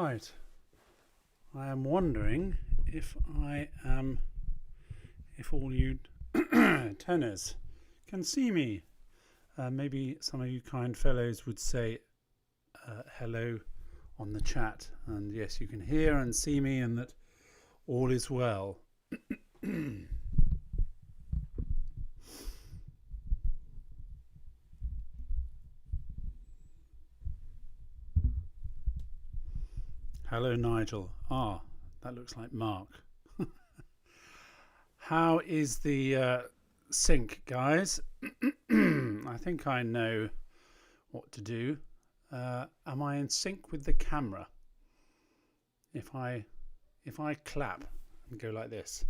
Right, I am wondering if if all you tenors can see me. Maybe some of you kind fellows would say hello on the chat, and yes, you can hear and see me, and that all is well. Hello, Nigel. Ah, that looks like Mark. How is the sync, guys? I think I know what to do. Am I in sync with the camera? If I clap and go like this,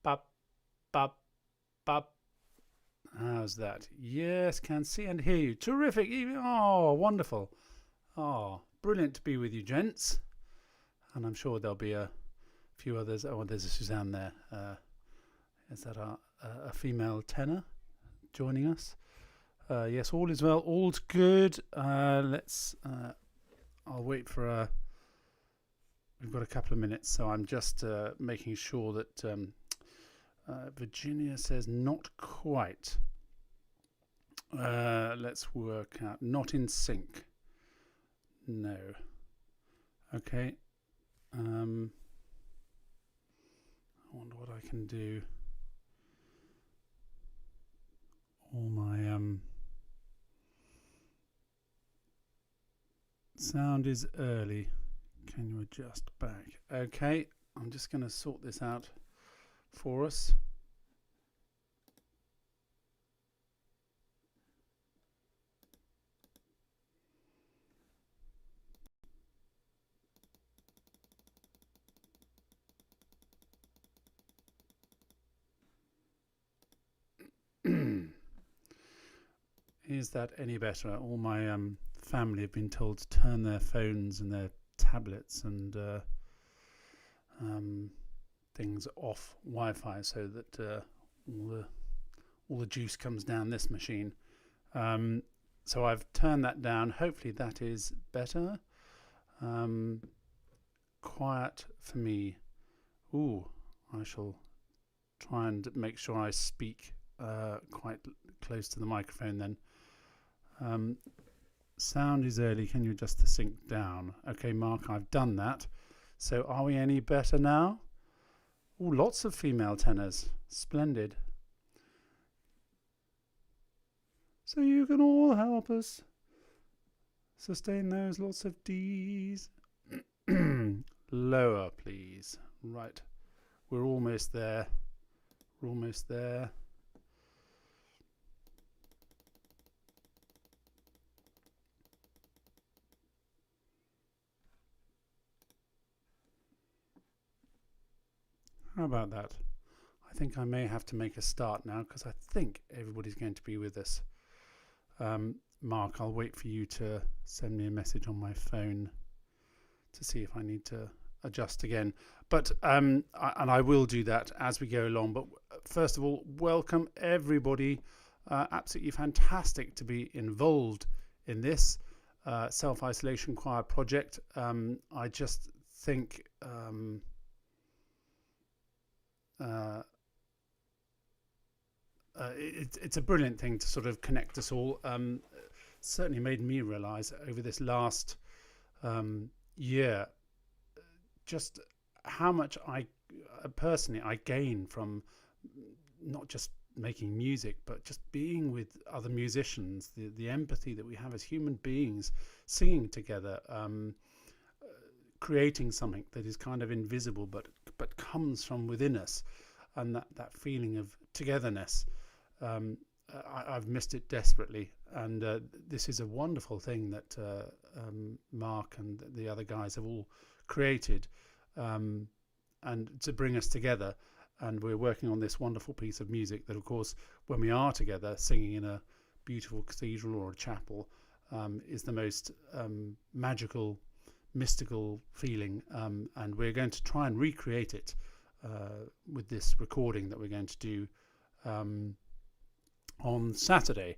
bop, bop, bop. How's that? Yes, can see and hear you. Terrific. Oh, wonderful. Oh, brilliant to be with you, gents. And I'm sure there'll be a few others. Oh, there's a Suzanne there. Is that a female tenor joining us? Yes, all is well. All's good. Let's. I'll wait for we've got a couple of minutes, so I'm just making sure that Virginia says not quite. Let's work out. Not in sync. No. Okay. I wonder what I can do. All my sound is early. Can you adjust back? Okay, I'm just going to sort this out for us. Is that any better? All my family have been told to turn their phones and their tablets and things off Wi-Fi so that all the juice comes down this machine. So I've turned that down. Hopefully that is better. Quiet for me. Ooh, I shall try and make sure I speak quite close to the microphone then. Sound is early. Can you adjust the sync down? Okay, Mark, I've done that. So are we any better now? Oh, lots of female tenors. Splendid. So you can all help us sustain those lots of D's. Lower, please. Right. We're almost there. We're almost there. How about that? I think I may have to make a start now because I think everybody's going to be with us. Mark, I'll wait for you to send me a message on my phone to see if I need to adjust again. But and I will do that as we go along. But first of all, welcome everybody. Absolutely fantastic to be involved in this self-isolation choir project. I just think it's a brilliant thing to sort of connect us all. Certainly made me realise over this last year just how much I personally gain from not just making music but just being with other musicians, the empathy that we have as human beings singing together, creating something that is kind of invisible but comes from within us, and that feeling of togetherness. I've missed it desperately, and this is a wonderful thing that Mark and the other guys have all created, and to bring us together. And we're working on this wonderful piece of music that, of course, when we are together singing in a beautiful cathedral or a chapel, is the most magical, mystical feeling, and we're going to try and recreate it with this recording that we're going to do on Saturday.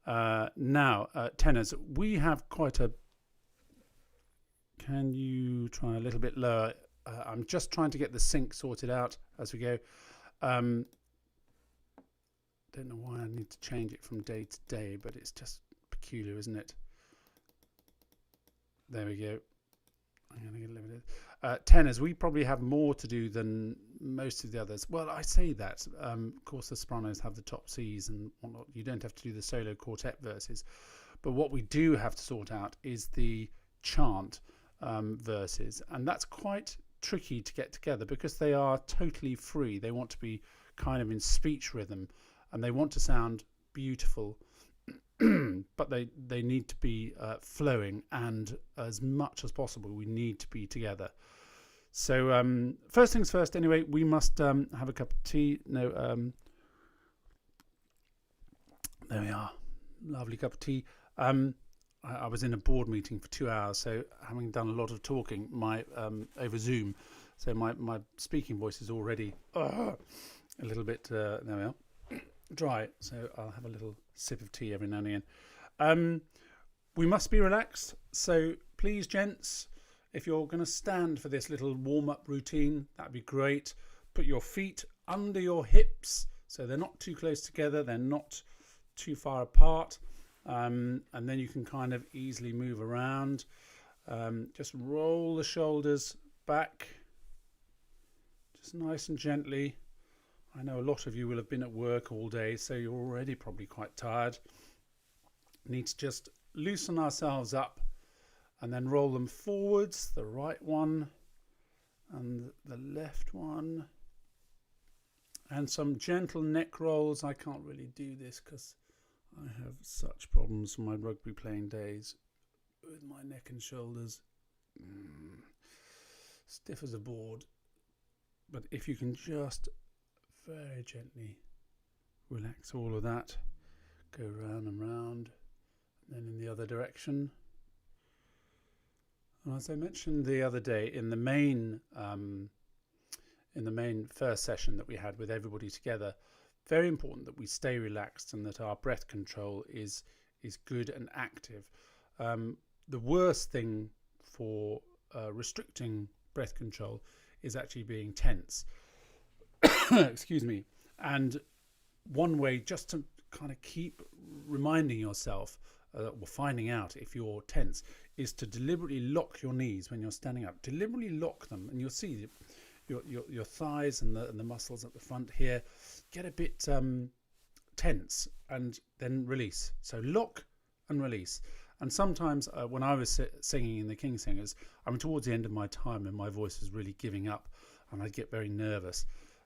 Now, tenors, we have quite a can you try a little bit lower? I'm just trying to get the sync sorted out as we go. Don't know why I need to change it from day to day, but it's just peculiar, isn't it? There we go. I'm going to get a little bit. Tenors, we probably have more to do than most of the others. Well, I say that. Of course, the sopranos have the top Cs and whatnot. You don't have to do the solo quartet verses. But what we do have to sort out is the chant verses. And that's quite tricky to get together because they are totally free. They want to be kind of in speech rhythm and they want to sound beautiful. But they need to be flowing, and as much as possible we need to be together. So first things first, anyway, we must have a cup of tea. No, there we are, lovely cup of tea. I was in a board meeting for 2 hours, so having done a lot of talking over Zoom, so my speaking voice is already a little bit there we are, dry, so I'll have a little sip of tea every now and again. We must be relaxed, so please, gents, if you're going to stand for this little warm-up routine, that'd be great. Put your feet under your hips so they're not too close together, they're not too far apart, and then you can kind of easily move around. Just roll the shoulders back, just nice and gently. I know a lot of you will have been at work all day, so you're already probably quite tired. Need to just loosen ourselves up and then roll them forwards, the right one and the left one. And some gentle neck rolls. I can't really do this because I have such problems from my rugby playing days with my neck and shoulders. Stiff as a board. But if you can just very gently relax all of that, go round and round, and then in the other direction. And as I mentioned the other day, in the main first session that we had with everybody together, very important that we stay relaxed and that our breath control is good and active. The worst thing for restricting breath control is actually being tense. Excuse me. And one way just to kind of keep reminding yourself or finding out if you're tense is to deliberately lock your knees when you're standing up. Deliberately lock them, and you'll see your thighs and the muscles at the front here get a bit tense, and then release. So lock and release. And sometimes when I was singing in the King Singers, I mean, towards the end of my time and my voice was really giving up and I'd get very nervous.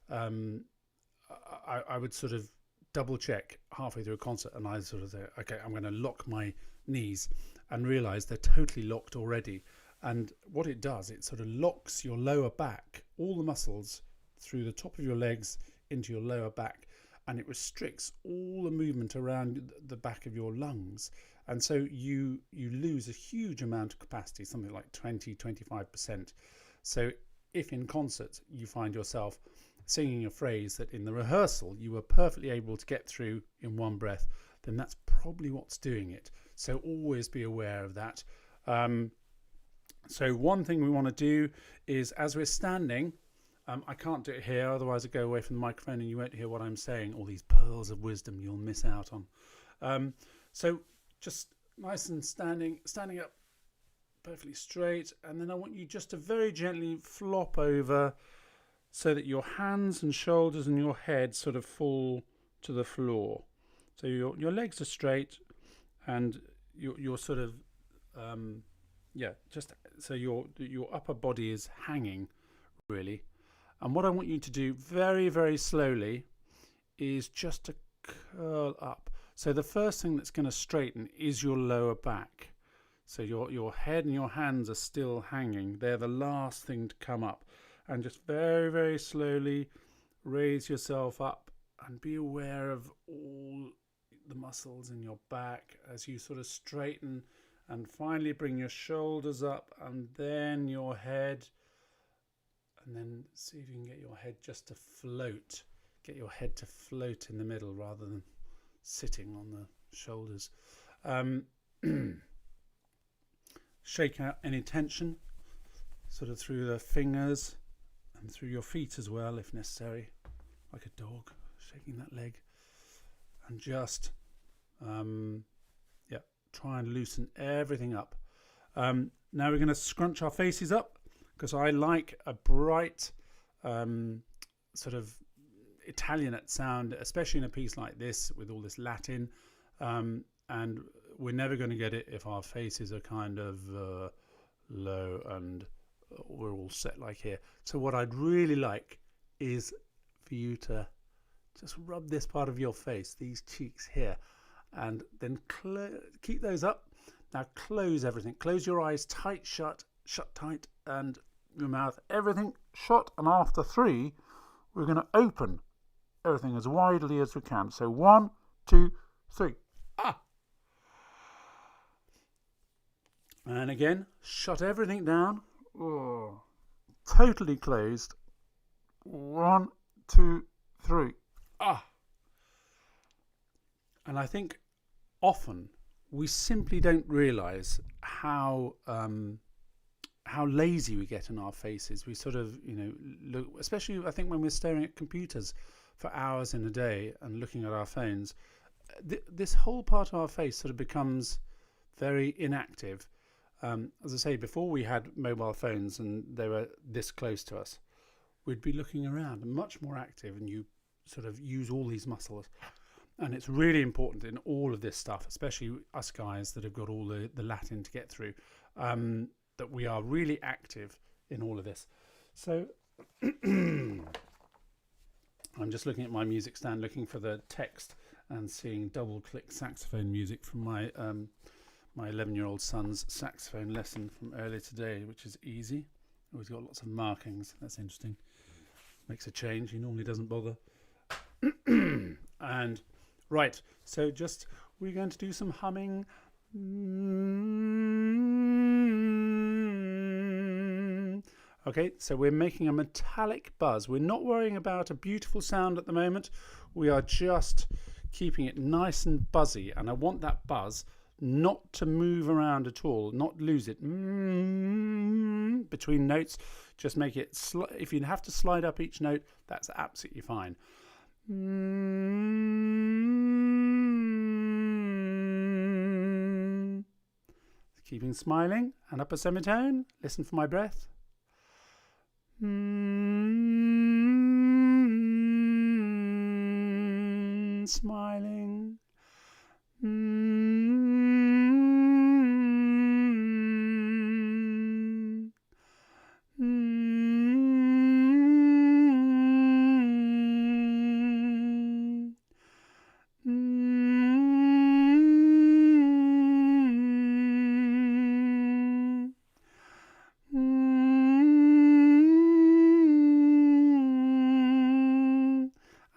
I would sort of double check halfway through a concert and I'd sort of say, okay, I'm going to lock my knees, and realize they're totally locked already. And what it does, it sort of locks your lower back, all the muscles through the top of your legs into your lower back, and it restricts all the movement around the back of your lungs. And so you lose a huge amount of capacity, something like 20-25%. So if in concert you find yourself singing a phrase that in the rehearsal you were perfectly able to get through in one breath, then that's probably what's doing it. So always be aware of that. So one thing we want to do is, as we're standing, I can't do it here, otherwise I go away from the microphone and you won't hear what I'm saying, all these pearls of wisdom you'll miss out on. So just nice and standing up perfectly straight, and then I want you just to very gently flop over so that your hands and shoulders and your head sort of fall to the floor. So your legs are straight and you're sort of just so your upper body is hanging really. And what I want you to do very, very slowly is just to curl up. So the first thing that's going to straighten is your lower back. So your head and your hands are still hanging. They're the last thing to come up. And just very, very slowly raise yourself up and be aware of all the muscles in your back as you sort of straighten, and finally bring your shoulders up and then your head, and then see if you can get your head just to float. Get your head to float in the middle rather than sitting on the shoulders. Shake out any tension sort of through the fingers and through your feet as well, if necessary, like a dog shaking that leg, and just try and loosen everything up. Now we're going to scrunch our faces up, because I like a bright sort of Italianate sound, especially in a piece like this with all this Latin, and we're never going to get it if our faces are kind of low and we're all set like here. So what I'd really like is for you to just rub this part of your face, these cheeks here, and then keep those up. Now close everything. Close your eyes tight, shut tight, and your mouth, everything shut. And after 3, we're going to open everything as widely as we can. So 1, 2, 3. And again, shut everything down. Oh, totally closed. 1, 2, 3. And I think often we simply don't realise how lazy we get in our faces. We sort of, look, especially I think when we're staring at computers for hours in a day and looking at our phones, this whole part of our face sort of becomes very inactive. As I say, before we had mobile phones and they were this close to us, we'd be looking around and much more active, and you sort of use all these muscles. And it's really important in all of this stuff, especially us guys that have got all the Latin to get through, that we are really active in all of this. So I'm just looking at my music stand, looking for the text, and seeing double-click saxophone music from my 11-year-old son's saxophone lesson from earlier today, which is easy. Oh, he's got lots of markings. That's interesting. Makes a change. He normally doesn't bother. And right, so just we're going to do some humming. Okay, so we're making a metallic buzz. We're not worrying about a beautiful sound at the moment. We are just keeping it nice and buzzy, and I want that buzz not to move around at all, not lose it between notes. Just make it, if you have to slide up each note, that's absolutely fine. Keeping smiling, and upper semitone. Listen for my breath. Smiling.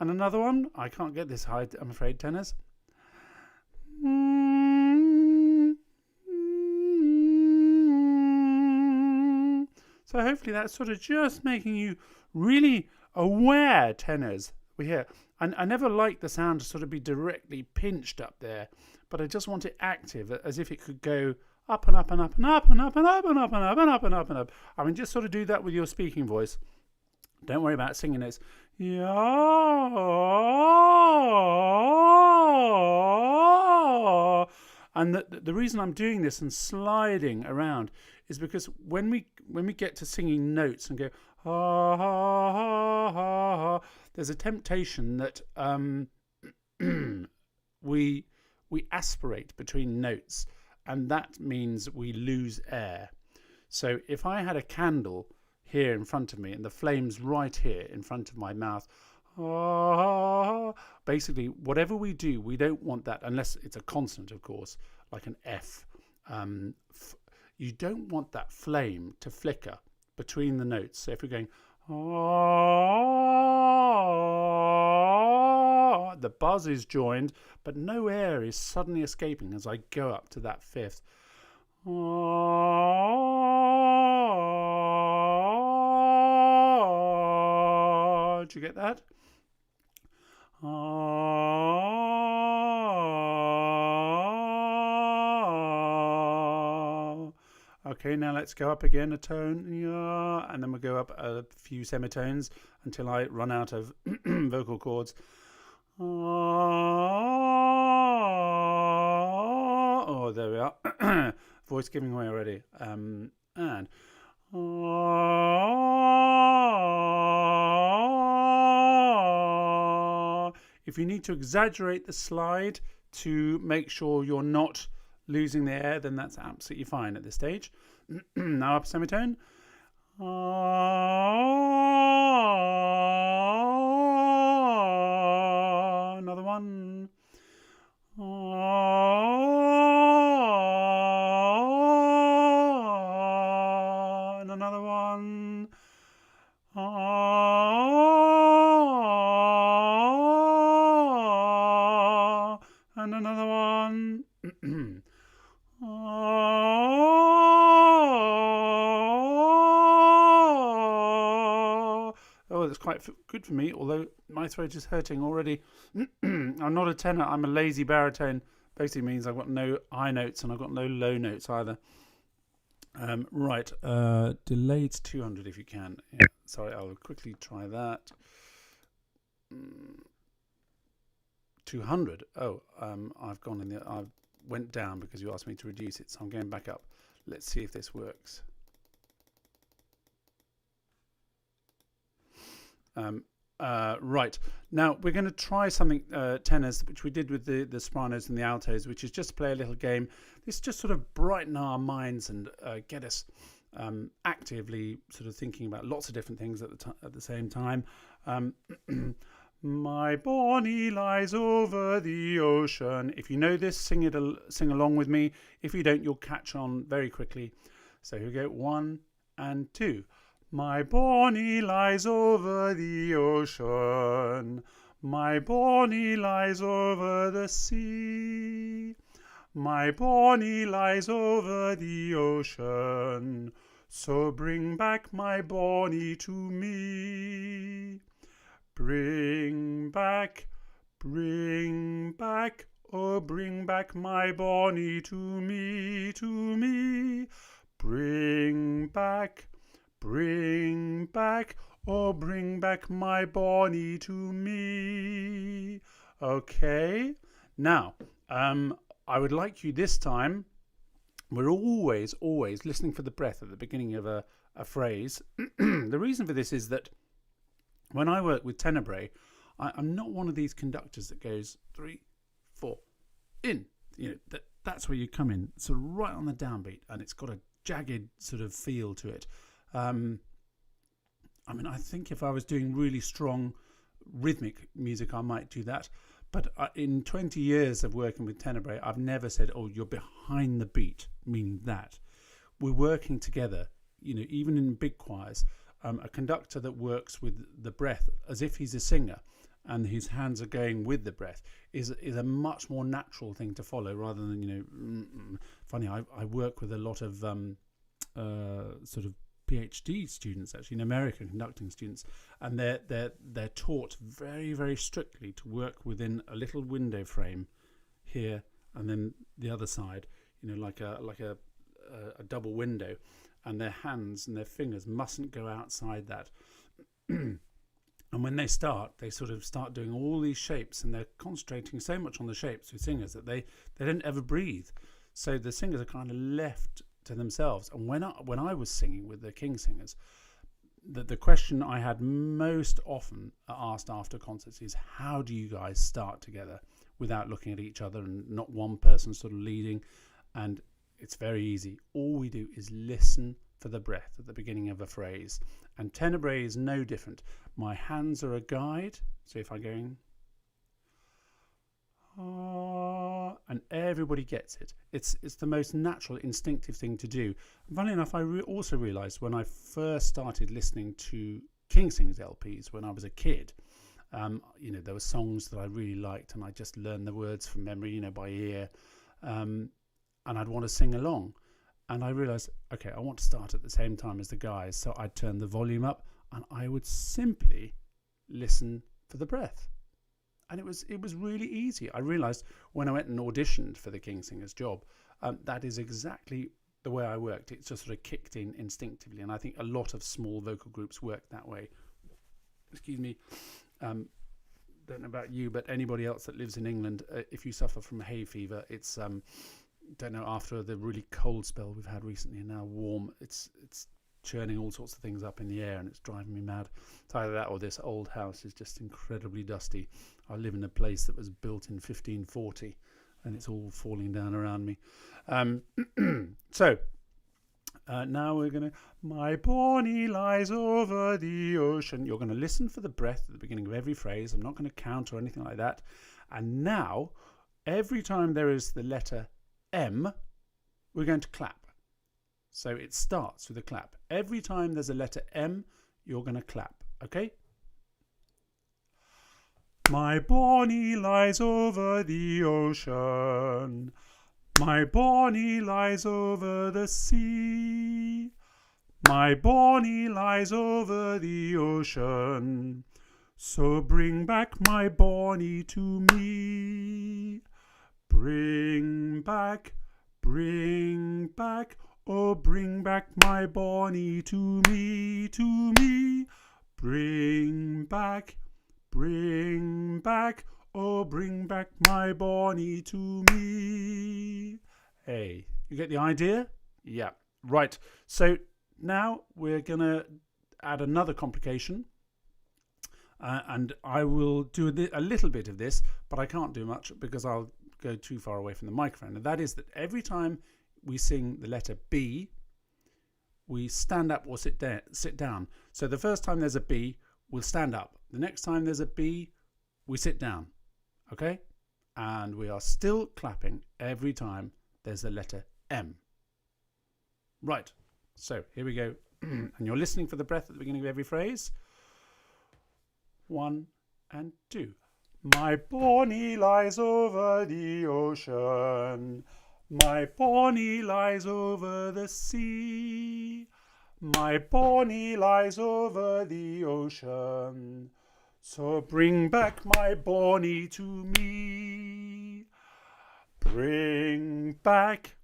And another one. I can't get this high, I'm afraid, tenors. So hopefully that's sort of just making you really aware, tenors. We hear. And I never like the sound to sort of be directly pinched up there, but I just want it active, as if it could go up and up and up and up and up and up and up and up and up and up and up. I mean, just sort of do that with your speaking voice. Don't worry about singing notes. Yeah. And the reason I'm doing this and sliding around is because when we get to singing notes and go ha ha ha ha ha, there's a temptation that we aspirate between notes, and that means we lose air. So if I had a candle here in front of me and the flames right here in front of my mouth, basically whatever we do, we don't want that, unless it's a consonant, of course, like an F. You don't want that flame to flicker between the notes. So if we're going the buzz is joined, but no air is suddenly escaping as I go up to that fifth. Did you get that? Okay, now let's go up again a tone, yeah, and then we'll go up a few semitones until I run out of vocal cords. Oh, there we are. Voice giving away already. And if you need to exaggerate the slide to make sure you're not losing the air, then that's absolutely fine at this stage. Now up semitone. Another one. And another one. And another one. Oh, that's quite good for me, although my throat is hurting already. I'm not a tenor, I'm a lazy baritone. Basically means I've got no high notes and I've got no low notes either. Right, delayed 200 if you can. Yeah, sorry, I'll quickly try that. 200. Oh, I've gone in there. I went down because you asked me to reduce it, so I'm going back up. Let's see if this works. Right, now we're going to try something tenors, which we did with the sopranos and the altos, which is just play a little game. This just sort of brighten our minds and get us actively sort of thinking about lots of different things at the same time. My Bonnie lies over the ocean. If you know this, sing along with me. If you don't, you'll catch on very quickly. So here we go, 1 and 2. My Bonnie lies over the ocean. My Bonnie lies over the sea. My Bonnie lies over the ocean. So bring back my Bonnie to me. Bring back, oh bring back my Bonnie to me, to me. Bring back, oh bring back my Bonnie to me. Okay, now I would like you this time, we're always listening for the breath at the beginning of a phrase. The reason for this is that when I work with tenebrae, I'm not one of these conductors that goes 3, 4, in. You know, that's where you come in, sort of right on the downbeat, and it's got a jagged sort of feel to it. I mean, I think if I was doing really strong rhythmic music, I might do that. But in 20 years of working with tenebrae, I've never said, "Oh, you're behind the beat," meaning that we're working together. You know, even in big choirs. A conductor that works with the breath as if he's a singer and his hands are going with the breath is a much more natural thing to follow rather than, you know, funny, I work with a lot of sort of PhD students, actually in America, conducting students, and they're taught very, very strictly to work within a little window frame here and then the other side, you know, like a double window. And their hands and their fingers mustn't go outside that. And when they sort of start doing all these shapes, and they're concentrating so much on the shapes with singers that they don't ever breathe. So the singers are kind of left to themselves. And when I was singing with the King singers, the question I had most often asked after concerts is, how do you guys start together without looking at each other and not one person sort of leading? And it's very easy. All we do is listen for the breath at the beginning of a phrase. And tenebrae is no different. My hands are a guide. So if I'm going, and everybody gets it. It's the most natural, instinctive thing to do. And funnily enough, I also realised when I first started listening to King Singers LPs when I was a kid, you know, there were songs that I really liked, and I just learned the words from memory, you know, by ear. And I'd want to sing along, and I realised, okay, I want to start at the same time as the guys, so I'd turn the volume up and I would simply listen for the breath, and it was really easy. I realised when I went and auditioned for the King Singers job, that is exactly the way I worked. It just sort of kicked in instinctively, and I think a lot of small vocal groups work that way. Excuse me. Don't know about you, but anybody else that lives in England, if you suffer from hay fever, it's don't know, after the really cold spell we've had recently and now warm, it's churning all sorts of things up in the air, and it's driving me mad. It's either that or this old house is just incredibly dusty. I live in a place that was built in 1540, and it's all falling down around me. So now we're going to, my Bonnie lies over the ocean. You're going to listen for the breath at the beginning of every phrase. I'm not going to count or anything like that. And now, every time there is the letter M, we're going to clap. So it starts with a clap. Every time there's a letter M, you're going to clap. Okay? My Bonnie lies over the ocean. My Bonnie lies over the sea. My Bonnie lies over the ocean. So bring back my Bonnie to me. Bring back, oh bring back my Bonnie to me, to me. Bring back, oh bring back my Bonnie to me. Hey, you get the idea? Yeah, right. So now we're going to add another complication. And I will do a little bit of this, but I can't do much because I'll go too far away from the microphone. And that is that every time we sing the letter B, we stand up or sit down. So the first time there's a B, we'll stand up. The next time there's a B, we sit down. Okay? And we are still clapping every time there's a letter M. Right. So here we go. And you're listening for the breath at the beginning of every phrase. 1 and 2. My Bonnie lies over the ocean. My Bonnie lies over the sea. My Bonnie lies over the ocean. So bring back my Bonnie to me. Bring back,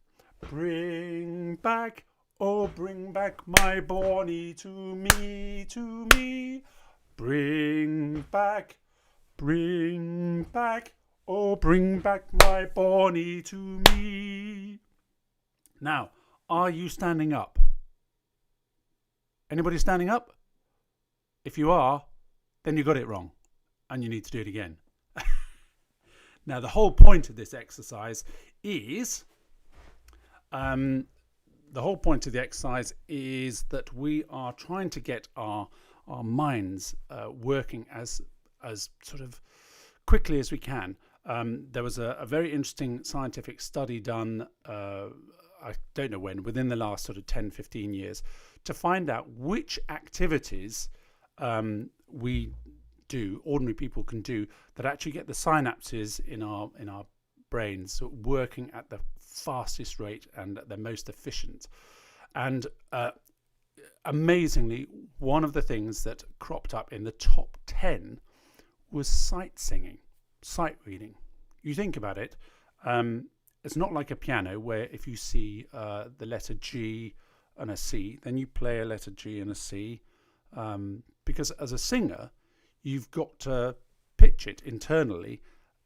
oh bring back my Bonnie to me, to me. Bring back, oh bring back my Bonnie to me. Now, are you standing up? Anybody standing up? If you are, then you got it wrong and you need to do it again. Now, the whole point of this exercise is that we are trying to get our minds working as sort of quickly as we can. There was a very interesting scientific study done, I don't know when, within the last sort of 10, 15 years, to find out which activities we do, ordinary people can do, that actually get the synapses in our brains working at the fastest rate and at the most efficient. And amazingly, one of the things that cropped up in the top 10 was sight singing, sight reading. You think about it, it's not like a piano where if you see the letter G and a C, then you play a letter G and a C, because as a singer, you've got to pitch it internally,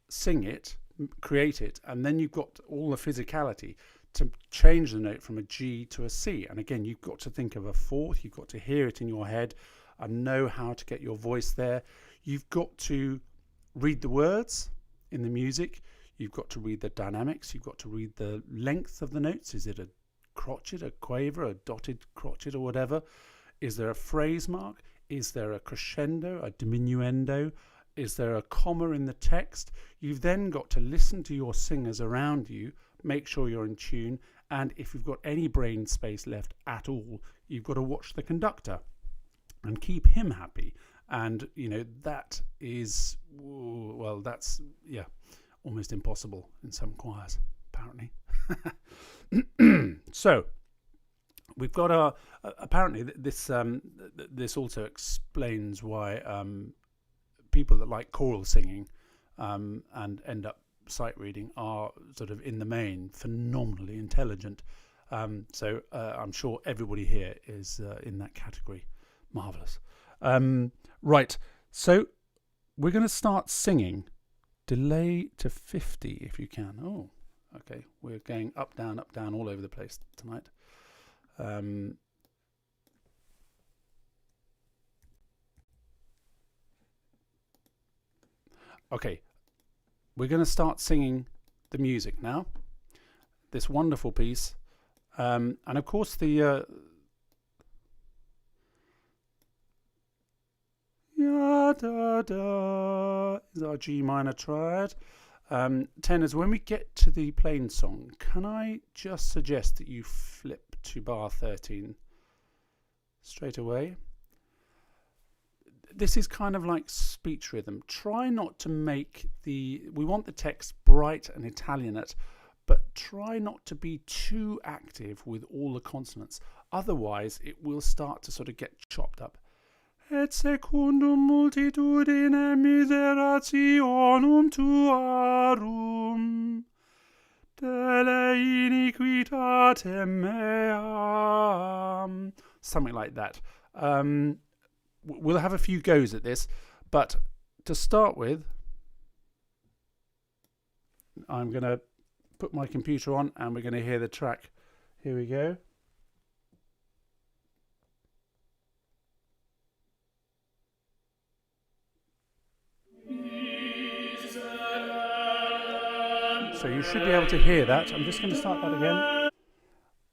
sing it, create it, and then you've got all the physicality to change the note from a G to a C. And again, you've got to think of a fourth, you've got to hear it in your head and know how to get your voice there. You've got to read the words in the music, you've got to read the dynamics, you've got to read the length of the notes. Is it a crotchet, a quaver, a dotted crotchet or whatever? Is there a phrase mark? Is there a crescendo, a diminuendo? Is there a comma in the text? You've then got to listen to your singers around you, make sure you're in tune, and if you've got any brain space left at all, you've got to watch the conductor and keep him happy. And, you know, that is, well, that's, yeah, almost impossible in some choirs, apparently. So, we've got apparently this also explains why people that like choral singing and end up sight reading are sort of in the main phenomenally intelligent, So I'm sure everybody here is in that category. Marvellous. Right, so we're going to start singing. Delay to 50 if you can. Oh, okay. We're going up, down, all over the place tonight. Okay, we're going to start singing the music now. This wonderful piece. And of course the... da da is our G minor triad. Tenors, when we get to the plain song, can I just suggest that you flip to bar 13 straight away? This is kind of like speech rhythm. Try not to make we want the text bright and Italianate, but try not to be too active with all the consonants. Otherwise, it will start to sort of get chopped up. Et secundum multitudine miserationum tuarum, dele iniquitatem meam. Something like that. We'll have a few goes at this, but to start with, I'm going to put my computer on and we're going to hear the track. Here we go. So you should be able to hear that. I'm just going to start that again.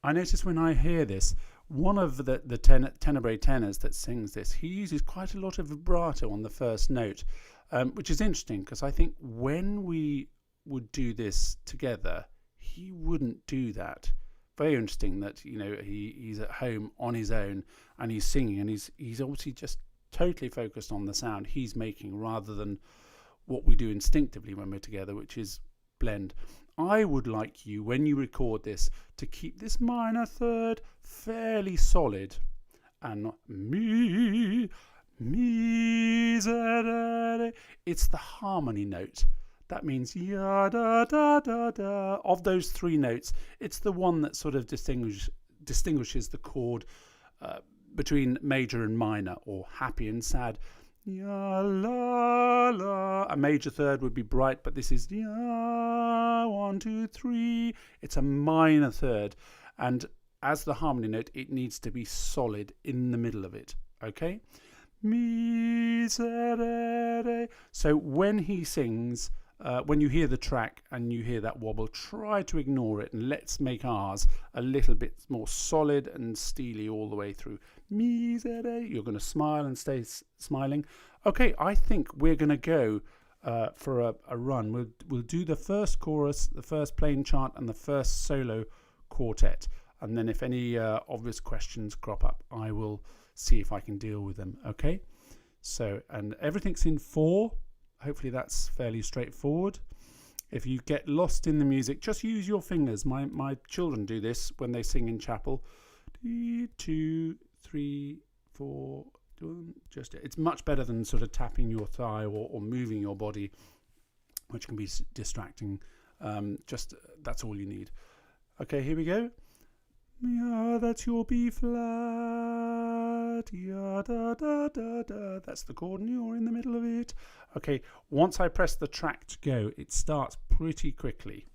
I notice when I hear this, one of the tenebrae tenors that sings this, he uses quite a lot of vibrato on the first note, which is interesting because I think when we would do this together, he wouldn't do that. Very interesting that, you know, he's at home on his own and he's singing and he's obviously just totally focused on the sound he's making rather than what we do instinctively when we're together, which is blend. I would like you, when you record this, to keep this minor third fairly solid and not miserere. It's the harmony note. That means ya da da da da. Of those three notes, it's the one that sort of distinguishes the chord between major and minor, or happy and sad. Ya la la. A major third would be bright, but this is ya 1 2 3. It's a minor third, and as the harmony note, it needs to be solid in the middle of it. Okay, miserere. So when he sings, when you hear the track and you hear that wobble, try to ignore it and let's make ours a little bit more solid and steely all the way through. Miserere. You're going to smile and stay smiling. Okay, I think we're going to go for a run. We'll do the first chorus, the first plain chant, and the first solo quartet. And then if any obvious questions crop up, I will see if I can deal with them. Okay? So, and everything's in 4. Hopefully that's fairly straightforward. If you get lost in the music, just use your fingers. My children do this when they sing in chapel. 2, 3, 4. Just it's much better than sort of tapping your thigh or moving your body, which can be distracting. Just that's all you need. Okay, here we go. Yeah, that's your B flat. Yeah, da da da da. That's the chord, and you're in the middle of it. Okay, once I press the track to go, it starts pretty quickly.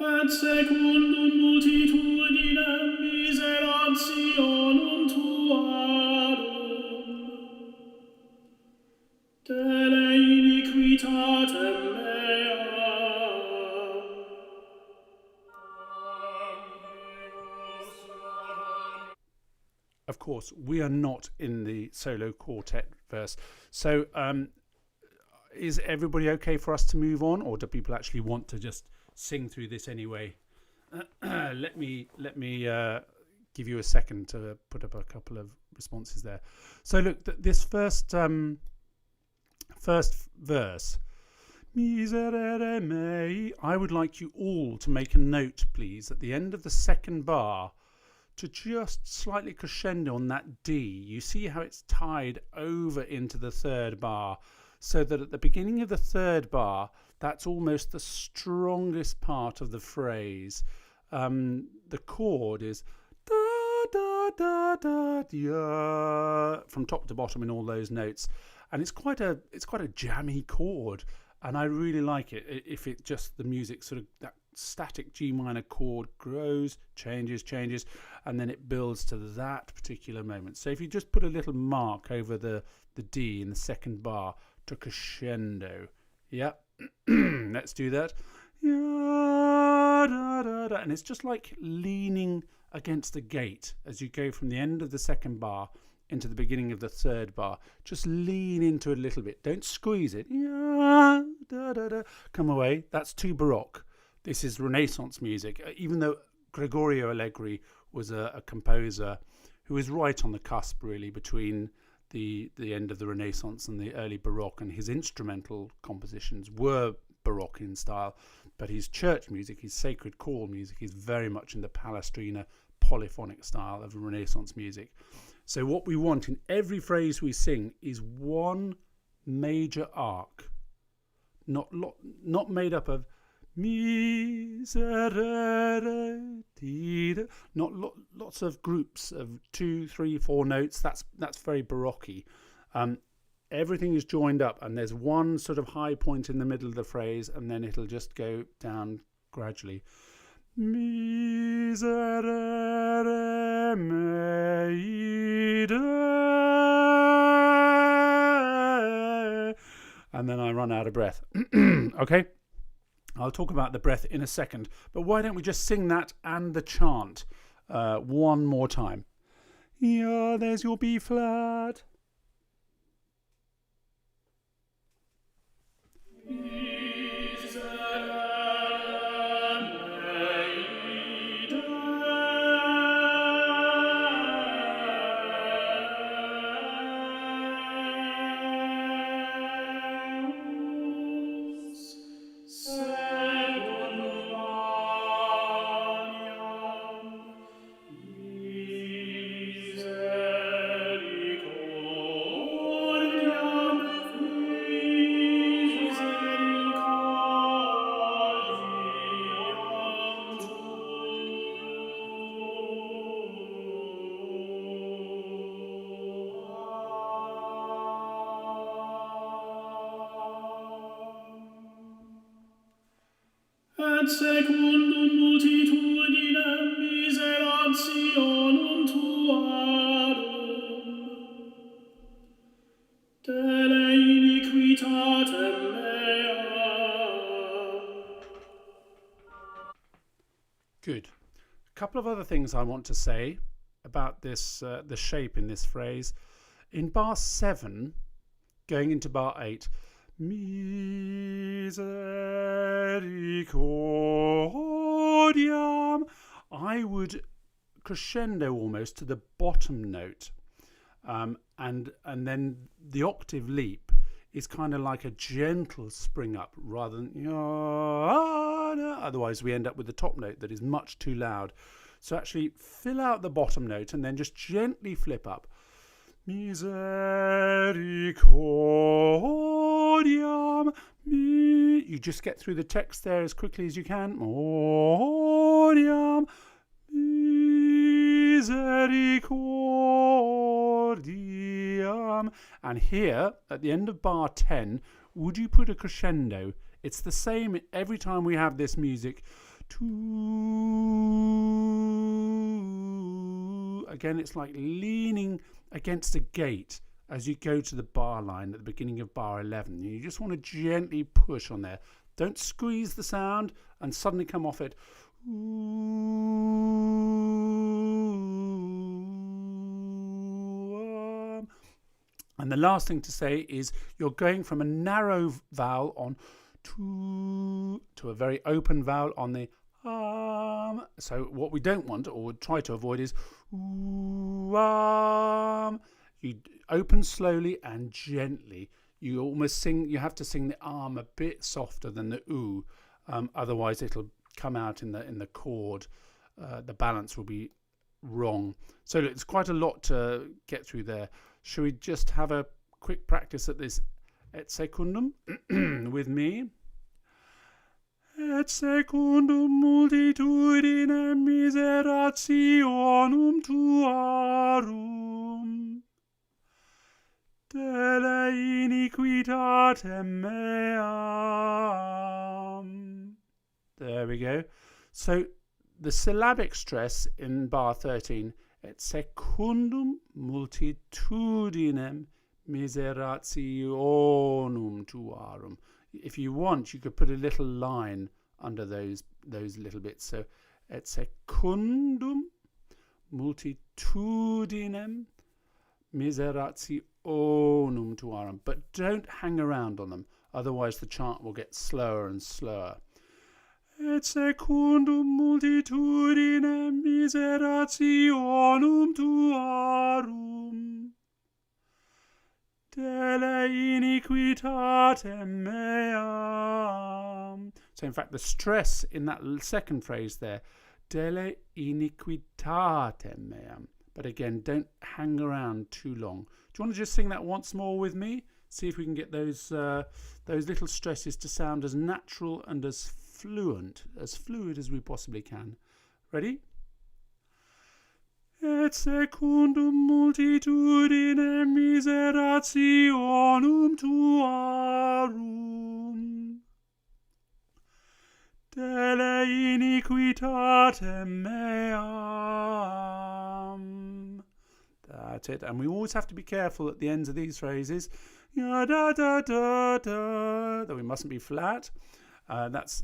Et secundum multitudinem miserationum tuarum, dele iniquitatem of course, we are not in the solo quartet verse. So is everybody okay for us to move on, or do people actually want to just sing through this anyway? Let me give you a second to put up a couple of responses there. So look, this first verse, Miserere mei, I would like you all to make a note, please, at the end of the second bar, to just slightly crescendo on that D. You see how it's tied over into the third bar, so that at the beginning of the third bar, that's almost the strongest part of the phrase. The chord is da da da da da from top to bottom in all those notes, and it's quite a jammy chord, and I really like it. If it just the music sort of that static G minor chord grows, changes, and then it builds to that particular moment. So if you just put a little mark over the D in the second bar to crescendo, yeah, let's do that. And it's just like leaning against a gate as you go from the end of the second bar into the beginning of the third bar. Just lean into it a little bit. Don't squeeze it. Come away. That's too Baroque. This is Renaissance music. Even though Gregorio Allegri was a composer who was right on the cusp, really, between the end of the Renaissance and the early Baroque, and his instrumental compositions were Baroque in style, but his church music, his sacred choral music, is very much in the Palestrina polyphonic style of Renaissance music. So what we want in every phrase we sing is one major arc, not made up of miserere, not lots of groups of 2, 3, 4 notes. That's very Baroque. Everything is joined up, and there's one sort of high point in the middle of the phrase, and then it'll just go down gradually. Miserere mei, and then I run out of breath. Okay? I'll talk about the breath in a second, but why don't we just sing that and the chant one more time? Yeah, there's your B flat. Et secundum multitudinem miserationum tuarum, dele iniquitatem mea. Good. A couple of other things I want to say about this, the shape in this phrase. In bar 7, going into bar 8, misericordiam, I would crescendo almost to the bottom note, and then the octave leap is kind of like a gentle spring up rather than otherwise we end up with the top note that is much too loud. So actually fill out the bottom note and then just gently flip up. Misericordiam. You just get through the text there as quickly as you can. Cordiam. Misericordiam. And here, at the end of bar 10, would you put a crescendo? It's the same every time we have this music. Again, it's like leaning against a gate as you go to the bar line at the beginning of bar 11. You just want to gently push on there. Don't squeeze the sound and suddenly come off it. And the last thing to say is you're going from a narrow vowel on to a very open vowel on the So what we don't want or would try to avoid is You open slowly and gently. You almost sing. You have to sing the a bit softer than the oo. Otherwise, it'll come out in the chord. The balance will be wrong. So it's quite a lot to get through there. Should we just have a quick practice at this et secundum with me? Et secundum multitudinem miserationum tuarum dele iniquitatem meam. There we go. So the syllabic stress in bar 13, et secundum multitudinem miserationum tuarum. If you want, you could put a little line under those little bits. So, et secundum multitudinem miserationum tuarum. But don't hang around on them, otherwise the chant will get slower and slower. Et secundum multitudinem miserationum tuarum dele iniquitatem meam. So in fact the stress in that second phrase there, dele iniquitatem meam. But again, don't hang around too long. Do you want to just sing that once more with me? See if we can get those little stresses to sound as natural and as fluid as we possibly can. Ready? Et secundum multitudinem miserationum tuarum dele iniquitatem meam. That's it. And we always have to be careful at the ends of these phrases. Da, da, da, da, that we mustn't be flat. That's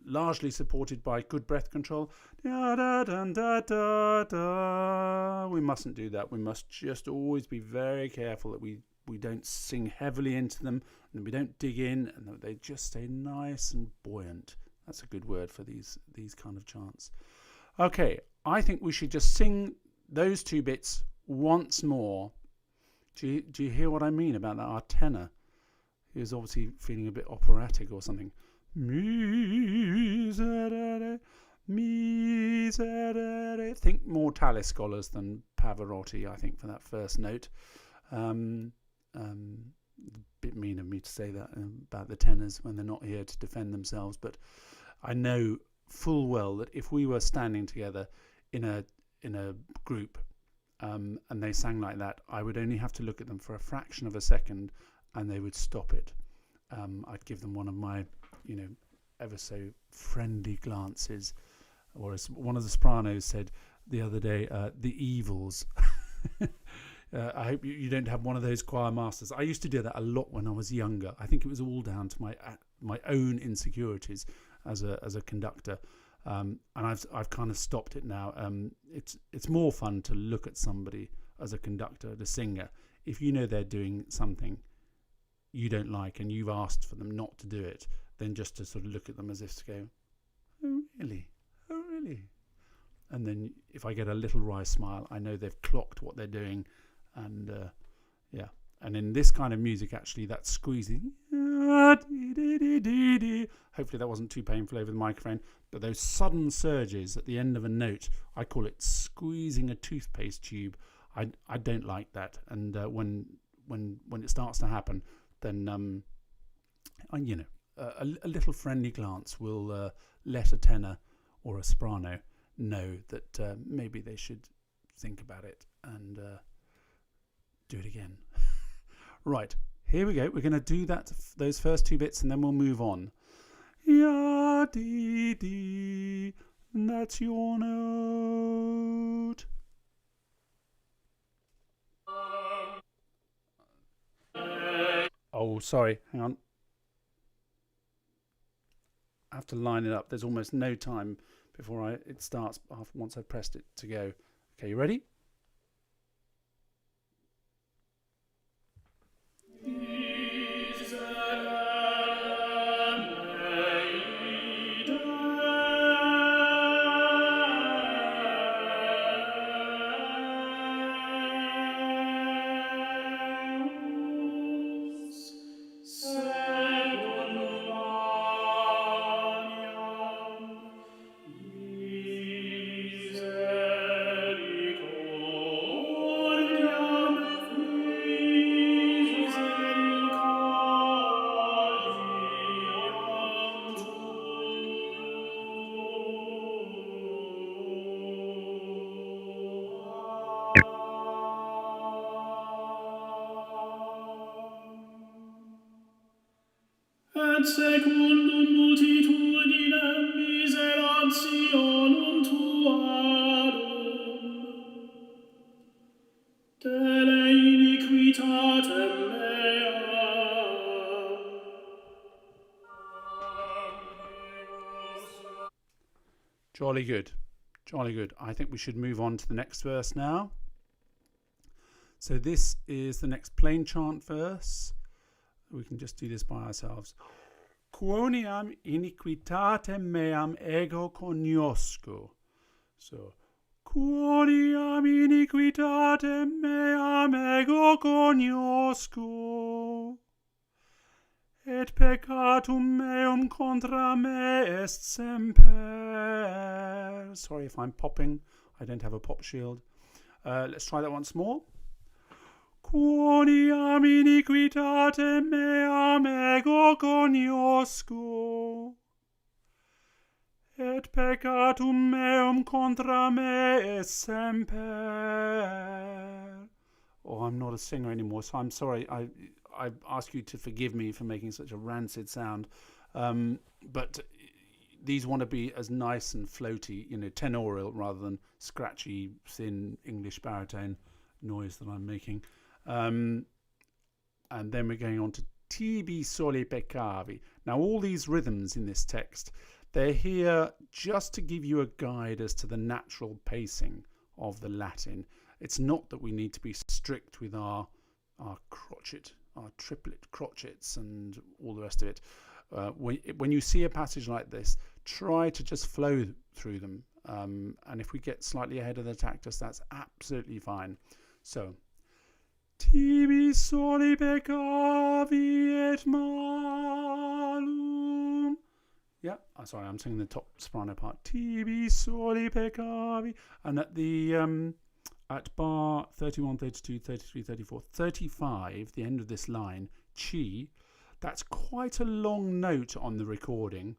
largely supported by good breath control. Da, da, da, da, da, da. We mustn't do that. We must just always be very careful that we don't sing heavily into them and we don't dig in and that they just stay nice and buoyant. That's a good word for these kind of chants. Okay, I think we should just sing those two bits once more. Do you hear what I mean about that? Our tenor, he was obviously feeling a bit operatic or something. Miserere, miserere. Think more Tallis scholars than Pavarotti, I think, for that first note. A bit mean of me to say that about the tenors when they're not here to defend themselves, but I know full well that if we were standing together in a group and they sang like that, I would only have to look at them for a fraction of a second and they would stop it. I'd give them one of my ever so friendly glances, or as one of the sopranos said the other day, the evils. I hope you don't have one of those choir masters. I used to do that a lot when I was younger. I think it was all down to my own insecurities as a conductor, and I've kind of stopped it now. It's more fun to look at somebody as a conductor, the singer, if you know they're doing something you don't like and you've asked for them not to do it, then just to sort of look at them as if to go, oh really, oh really. And then if I get a little wry smile, I know they've clocked what they're doing. And and in this kind of music, actually, that squeezing, hopefully that wasn't too painful over the microphone, but those sudden surges at the end of a note, I call it squeezing a toothpaste tube. I don't like that. And when it starts to happen, then a little friendly glance will let a tenor or a soprano know that maybe they should think about it and do it again. Right, here we go. We're going to do those first two bits and then we'll move on. Ya dee dee, that's your note. Oh, sorry, hang on. I have to line it up. There's almost no time before it starts once I've pressed it to go. Okay, you ready? et secundum multitudinem miserationum tuarum, dele iniquitatem meam. Jolly good. Jolly good. I think we should move on to the next verse now. So this is the next plain chant verse. We can just do this by ourselves. Quoniam iniquitatem meam ego cognosco. So, quoniam iniquitatem meam ego cognosco. Et peccatum meum contra me est semper. Sorry if I'm popping. I don't have a pop shield. Let's try that once more. Quoniam iniquitatem meam ego cognosco. Et peccatum meum contra me est semper. Oh, I'm not a singer anymore, so I'm sorry. I ask you to forgive me for making such a rancid sound. But these want to be as nice and floaty, tenorial rather than scratchy, thin English baritone noise that I'm making. And then we're going on to tibi soli peccavi. Now, all these rhythms in this text, they're here just to give you a guide as to the natural pacing of the Latin. It's not that we need to be strict with our crotchet, our triplet crotchets and all the rest of it. When you see a passage like this, try to just flow through them. And if we get slightly ahead of the tactus, that's absolutely fine. So, tibi soli peccavi et malum. Yeah, sorry, I'm singing the top soprano part. Tibi soli peccavi. And at the at bar 31, 32, 33, 34, 35, the end of this line, chi, that's quite a long note on the recording.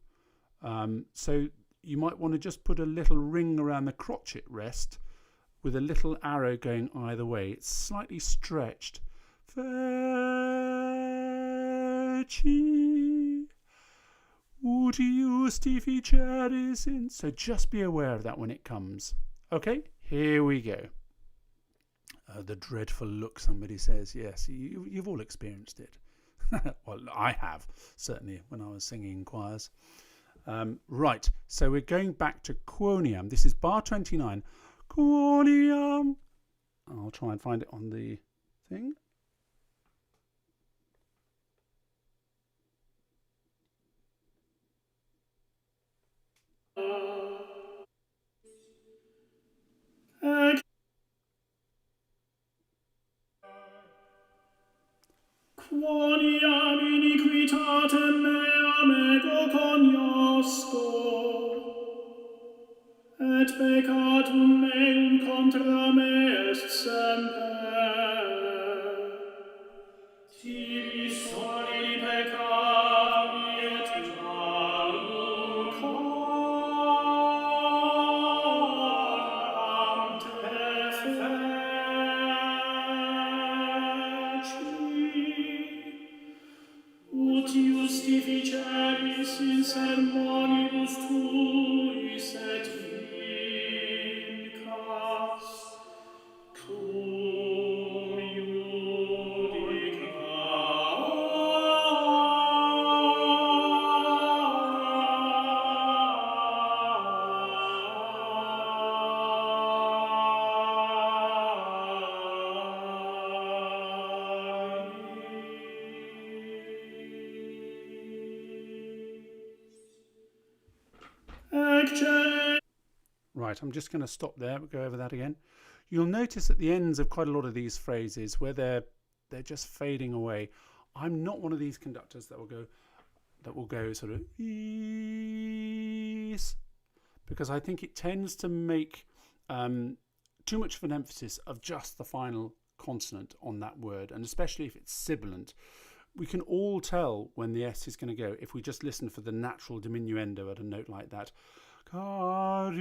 So you might want to just put a little ring around the crotchet rest with a little arrow going either way. It's slightly stretched. Feci uti justificeris in. So just be aware of that when it comes. Okay, here we go. The dreadful look, somebody says. Yes, you've all experienced it. Well, I have, certainly, when I was singing in choirs. Right, so we're going back to quoniam. This is bar 29. Quoniam. I'll try and find it on the thing. Quoniam iniquitatem meam ego cognosco, et peccatum meum contra me est semper. Tibi soli peccavi et malum coram te feci. Ut justificeris in sermonibus tuis et vincas cum Right, I'm just going to stop there. We'll go over that again. You'll notice at the ends of quite a lot of these phrases where they're just fading away. I'm not one of these conductors that will go sort of ease, because I think it tends to make too much of an emphasis of just the final consonant on that word, and especially if it's sibilant. We can all tell when the S is going to go if we just listen for the natural diminuendo at a note like that. Caris.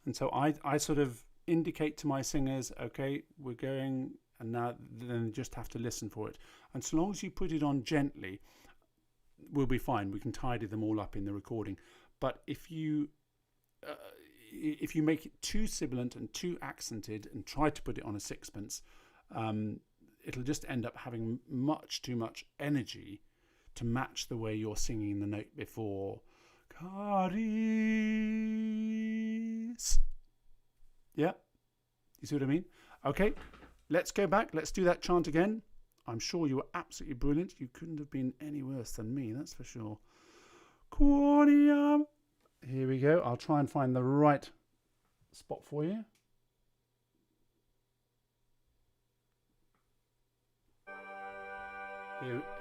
And so I sort of indicate to my singers, okay, we're going and now then you just have to listen for it. And so long as you put it on gently, we'll be fine. We can tidy them all up in the recording. But if you make it too sibilant and too accented and try to put it on a sixpence, it'll just end up having much too much energy to match the way you're singing the note before. Caris. Yeah, you see what I mean? Okay, let's go back. Let's do that chant again. I'm sure you were absolutely brilliant. You couldn't have been any worse than me, that's for sure. Quoniam. Here we go. I'll try and find the right spot for you.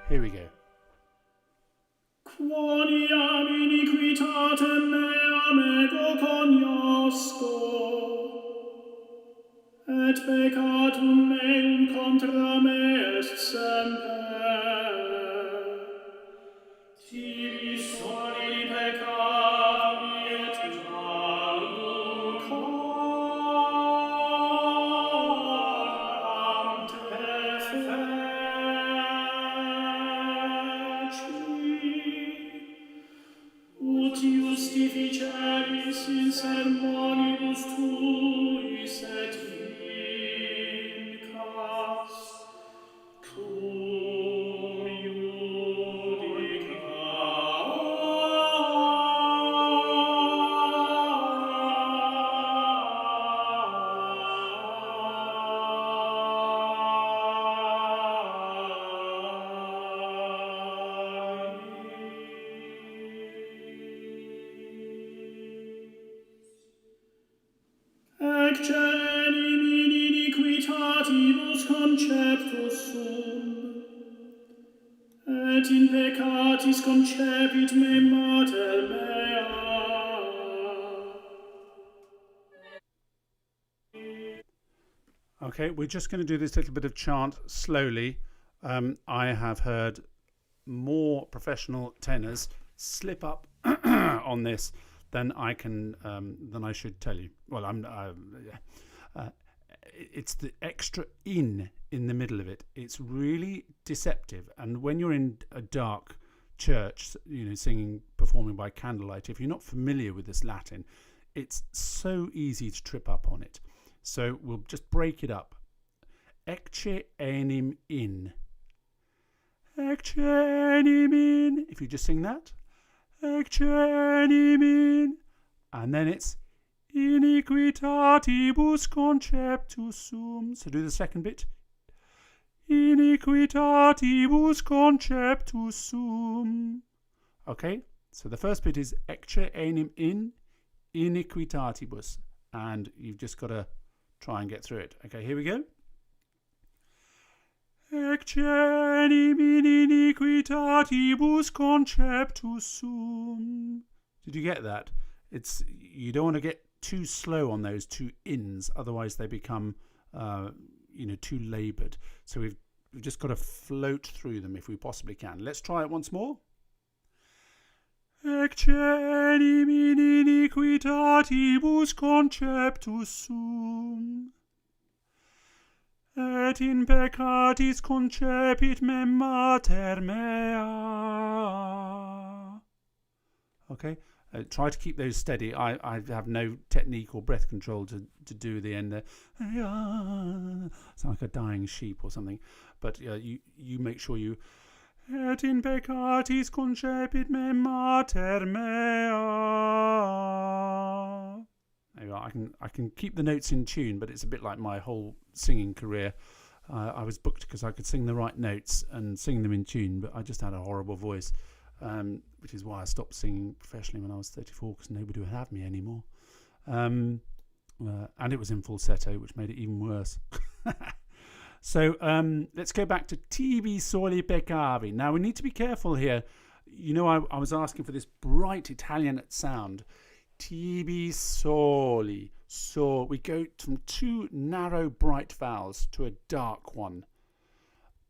Here we go. Quoniam iniquitatem meam ego cognosco, et peccatum meum contra me est semper. Tibi soli peccavi et malum coram te feci, ut justificeris in sermonibus tuis et vincas, cum ecce enim in iniquitatibus conceptus sum, et in peccatis concepit me mater mea. Okay, we're just going to do this little bit of chant slowly. I have heard more professional tenors slip up on this than I should tell you. Well, it's the extra in the middle of it. It's really deceptive. And when you're in a dark church, performing by candlelight, if you're not familiar with this Latin, it's so easy to trip up on it. So we'll just break it up. Ecce enim in. Ecce enim in. If you just sing that. Ecce enim in. And then it's iniquitatibus conceptus sum. So do the second bit. Iniquitatibus conceptus sum. Okay, so the first bit is ecce enim in iniquitatibus. And you've just got to try and get through it. Okay, here we go. Ecce enim in iniquitatibus conceptus sum. Did you get that? You don't want to get too slow on those two ins, otherwise they become too laboured. So we've just got to float through them if we possibly can. Let's try it once more. Ecce enim in iniquitatibus conceptus sum, et in peccatis concepit me mater mea. Okay, try to keep those steady. I have no technique or breath control to do the end there. It's like a dying sheep or something. But you make sure you... Et in peccatis concepit me mater mea. There you are. I can keep the notes in tune, but it's a bit like my whole singing career. I was booked because I could sing the right notes and sing them in tune, but I just had a horrible voice, which is why I stopped singing professionally when I was 34, because nobody would have me anymore. And it was in falsetto, which made it even worse. So let's go back to tibi soli peccavi. Now we need to be careful here. I was asking for this bright Italian sound. Tibi soli. So we go from two narrow bright vowels to a dark one.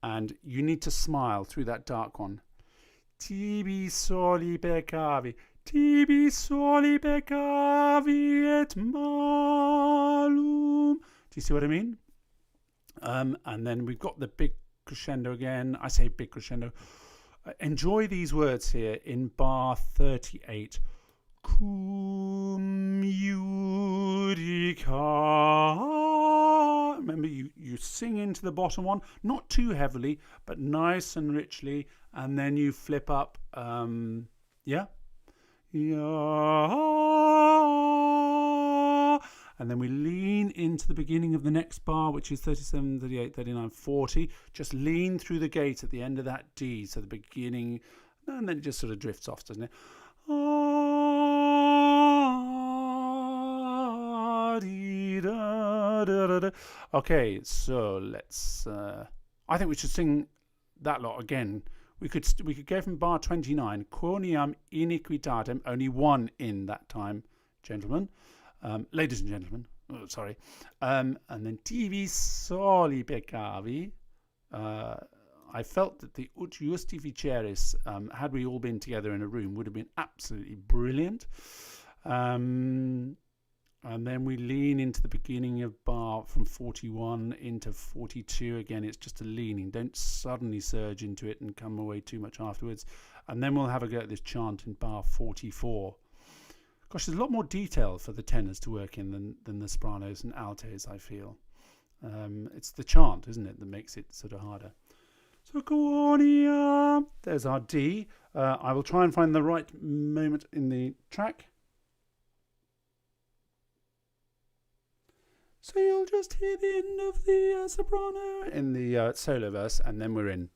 And you need to smile through that dark one. Tibi soli peccavi. Tibi soli peccavi et malum. Do you see what I mean? And then we've got the big crescendo again. I say big crescendo. Enjoy these words here in bar 38. Cum judica. Remember, you sing into the bottom one, not too heavily, but nice and richly, and then you flip up. Yeah. And then we lean into the beginning of the next bar, which is 37, 38, 39, 40. Just lean through the gate at the end of that D, so the beginning, and then it just sort of drifts off, doesn't it? Okay, so let's. I think we should sing that lot again. We could go from bar 29. Quoniam iniquitatem, only one in that time, gentlemen, ladies and gentlemen. Oh, sorry, and then tibi soli peccavi. I felt that the ut justificeris, had we all been together in a room, would have been absolutely brilliant. And then we lean into the beginning of bar from 41 into 42. Again, it's just a leaning. Don't suddenly surge into it and come away too much afterwards. And then we'll have a go at this chant in bar 44. Gosh, there's a lot more detail for the tenors to work in than the sopranos and altos, I feel. It's the chant, isn't it, that makes it sort of harder. So, Quonia. There's our D. I will try and find the right moment in the track. So you'll just hear the end of the soprano in the solo verse, and then we're in.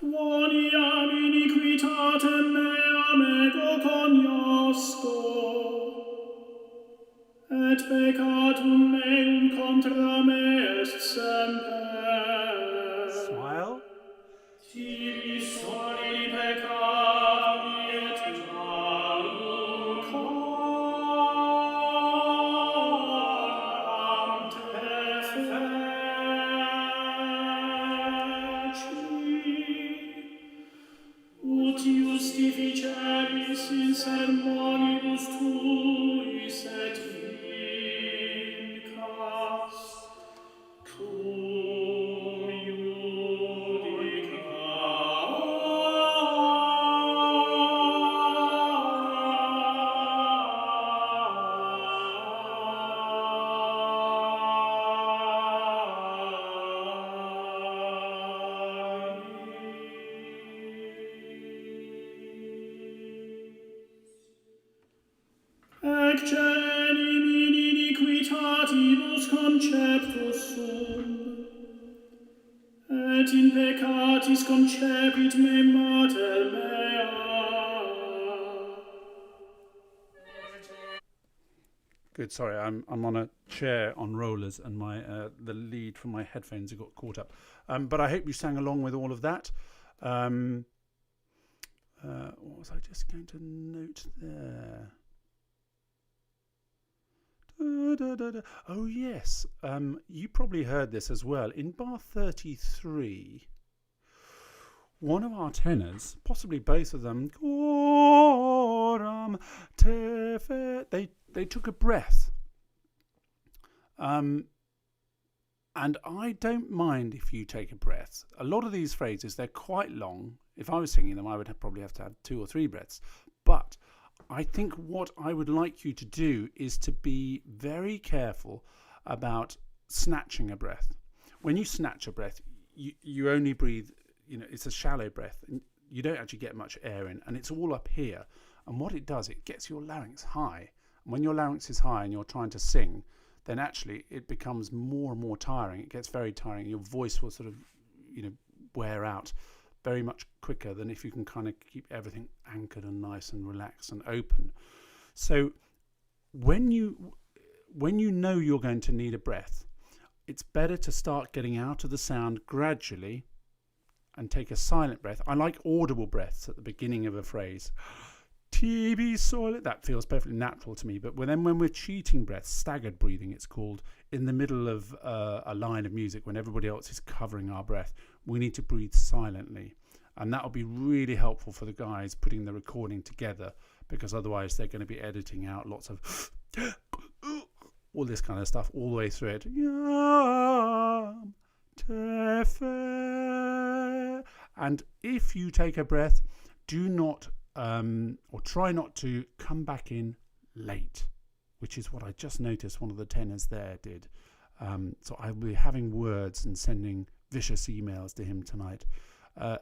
Quoniam iniquitatem meam ego cognosco, et peccatum meum contra me est semper. Smile. Tibi soli peccavi et malum coram te feci, ut justificeris in sermonibus tuis et vincas, cum judica. Ec cenim in iniquitatibus conceptus sum, et in peccatis concepit me mater mea. Good. Sorry, I'm on a chair on rollers, and my the lead from my headphones have got caught up. But I hope you sang along with all of that. What was I just going to note there? Oh yes, you probably heard this as well. In bar 33, one of our tenors, possibly both of them, they took a breath. And I don't mind if you take a breath. A lot of these phrases, they're quite long. If I was singing them, I would probably have to have 2 or 3 breaths. But I think what I would like you to do is to be very careful about snatching a breath. When you snatch a breath, you only breathe, it's a shallow breath. And you don't actually get much air in, and it's all up here. And what it does, it gets your larynx high. And when your larynx is high and you're trying to sing, then actually it becomes more and more tiring. It gets very tiring. Your voice will sort of, wear out very much quicker than if you can kind of keep everything anchored and nice and relaxed and open. So when you know you're going to need a breath, it's better to start getting out of the sound gradually and take a silent breath. I like audible breaths at the beginning of a phrase. TB soil, that feels perfectly natural to me. But then when we're cheating breaths, staggered breathing it's called, in the middle of a line of music when everybody else is covering our breath, we need to breathe silently. And that'll be really helpful for the guys putting the recording together, because otherwise they're going to be editing out lots of all this kind of stuff all the way through it. And if you take a breath, do not or try not to come back in late, which is what I just noticed one of the tenors there did. So I'll be having words and sending vicious emails to him tonight.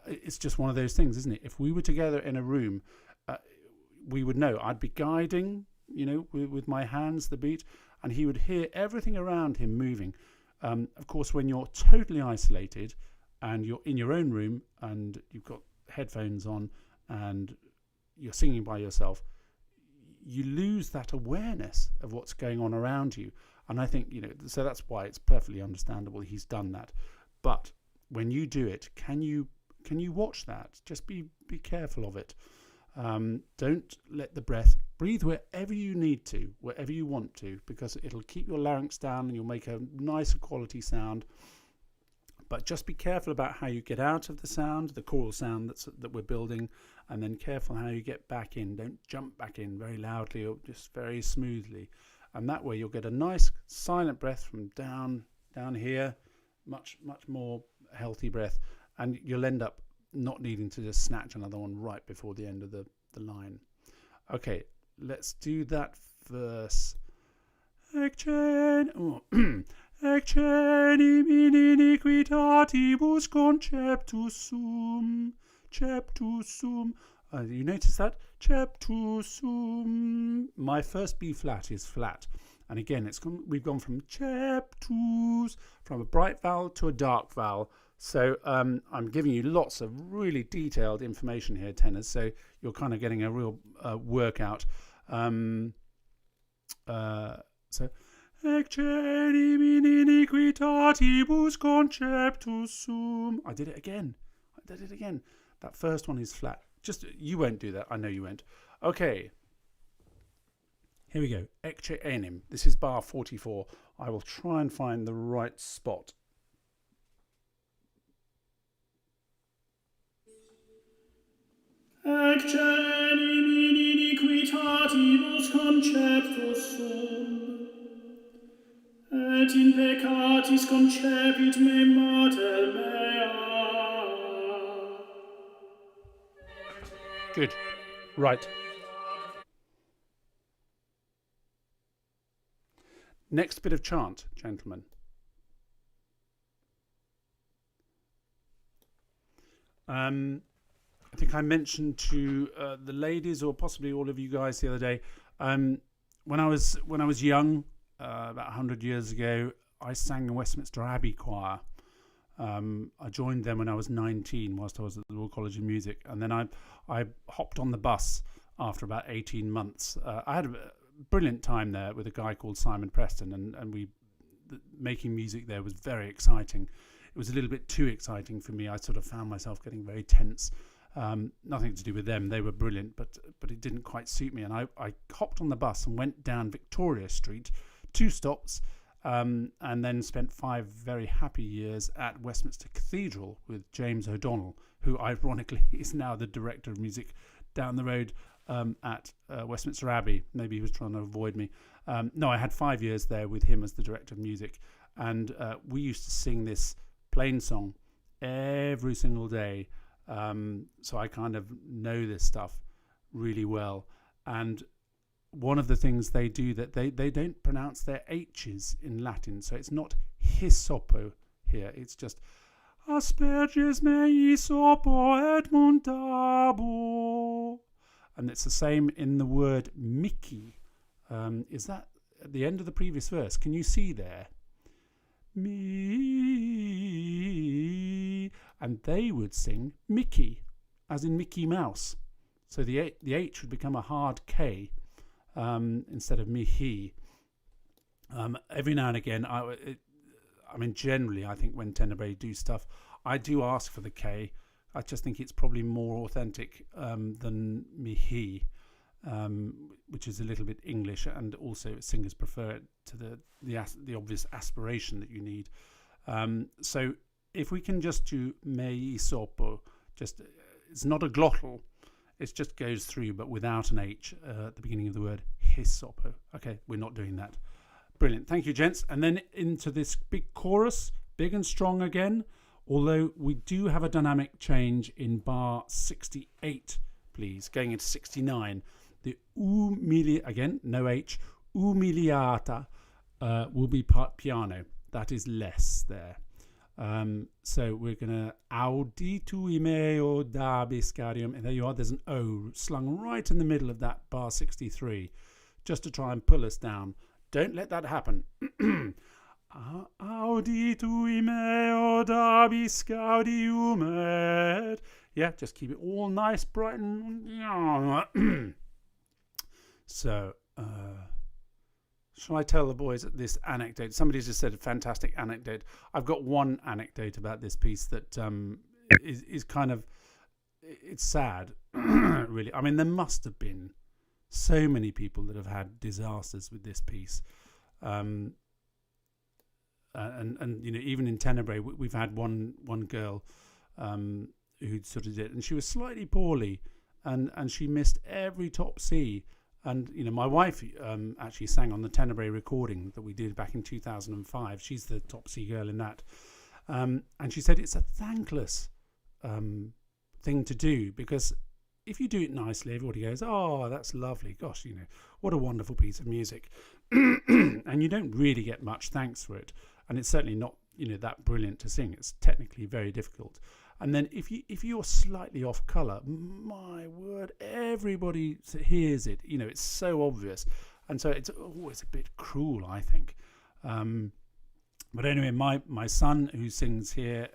It's just one of those things, isn't it? If we were together in a room, we would know. I'd be guiding, with my hands, the beat, and he would hear everything around him moving. Of course, when you're totally isolated and you're in your own room and you've got headphones on and you're singing by yourself, you lose that awareness of what's going on around you. And I think, so that's why it's perfectly understandable he's done that. But when you do it, can you watch that? Just be careful of it. Don't let the breath breathe wherever you need to, wherever you want to, because it'll keep your larynx down and you'll make a nicer quality sound. But just be careful about how you get out of the sound, the choral sound that we're building, and then careful how you get back in. Don't jump back in very loudly or just very smoothly. And that way you'll get a nice silent breath from down here, much more healthy breath, and you'll end up not needing to just snatch another one right before the end of the line. Okay, let's do that verse. Eccenim in iniquitatibus conceptus sum. You notice that? Ceptus sum. My first B flat is flat. And again, we've gone from ceptus, from a bright vowel to a dark vowel. So I'm giving you lots of really detailed information here, tenors. So you're kind of getting a real workout. So Eccenim in iniquitatibus conceptus sum. I did it again. That first one is flat. Just, you won't do that. I know you won't. Okay. Here we go. Ecce enim. This is bar 44. I will try and find the right spot. Ecce enim in iniquitatibus conceptus sum, et in peccatis concepit me mater mea. Good. Right. Next bit of chant, gentlemen. I think I mentioned to the ladies, or possibly all of you guys, the other day, when I was young, about 100 years ago, I sang in Westminster Abbey Choir. I joined them when I was 19, whilst I was at the Royal College of Music, and then I hopped on the bus after about 18 months. I had a brilliant time there with a guy called Simon Preston, and making music there was very exciting. It was a little bit too exciting for me. I sort of found myself getting very tense. Nothing to do with them, they were brilliant, but it didn't quite suit me. And I hopped on the bus and went down Victoria Street, 2 stops, and then spent 5 very happy years at Westminster Cathedral with James O'Donnell, who ironically is now the director of music down the road at Westminster Abbey. Maybe he was trying to avoid me. No, I had 5 years there with him as the director of music, and we used to sing this plain song every single day. So I kind of know this stuff really well. And one of the things they do, that they don't pronounce their H's in Latin. So it's not hisopo here. It's just asperges mei sopo et mundabo. And it's the same in the word Mickey. Is that at the end of the previous verse? Can you see there? Me, and they would sing Mickey, as in Mickey Mouse. So the H would become a hard K instead of mihi. Every now and again, I mean, generally, I think when Tenor do stuff, I do ask for the K. I just think it's probably more authentic than mihi. Which is a little bit English, and also singers prefer it to the obvious aspiration that you need. So if we can just do mei sopo, just it's not a glottal. It just goes through, but without an H at the beginning of the word hissopo. Okay, we're not doing that. Brilliant. Thank you, gents. And then into this big chorus, big and strong again, although we do have a dynamic change in bar 68, please, going into 69. The again, no H, umiliata will be part piano. That is less there. So we're going to auditu imeo da biscarium, and there you are, there's an O slung right in the middle of that bar 63, just to try and pull us down. Don't let that happen. Auditu imeo da biscarium. Yeah, just keep it all nice, bright and so shall I tell the boys this anecdote? Somebody just said a fantastic anecdote. I've got one anecdote about this piece that is kind of, it's sad, really. I mean, there must have been so many people that have had disasters with this piece. And you know, even in Tenebrae, we've had one girl who sort of did it, and she was slightly poorly, and she missed every top C. And, you know, my wife actually sang on the Tenebrae recording that we did back in 2005. She's the top C girl in that. And she said it's a thankless thing to do, because if you do it nicely, everybody goes, oh, that's lovely. Gosh, you know, what a wonderful piece of music. And you don't really get much thanks for it. And it's certainly not, you know, that brilliant to sing. It's technically very difficult. And then if you're slightly off colour, my word, everybody hears it. You know, it's so obvious, and so it's always a bit cruel, I think. But anyway, my son, who sings here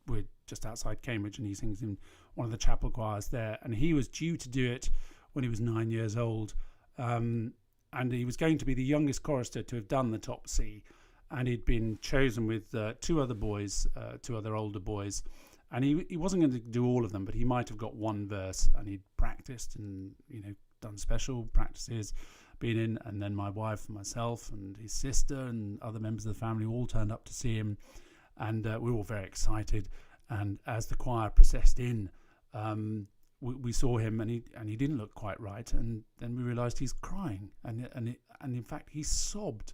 we're just outside Cambridge, and he sings in one of the chapel choirs there, and he was due to do it when he was 9 years old, and he was going to be the youngest chorister to have done the top C. And he'd been chosen with two other older boys, and he wasn't going to do all of them, but he might have got one verse, and he'd practiced and, you know, done special practices, been in, and then my wife and myself and his sister and other members of the family all turned up to see him, and we were all very excited. And as the choir processed in, we saw him, and he didn't look quite right, and then we realised he's crying, and in fact he sobbed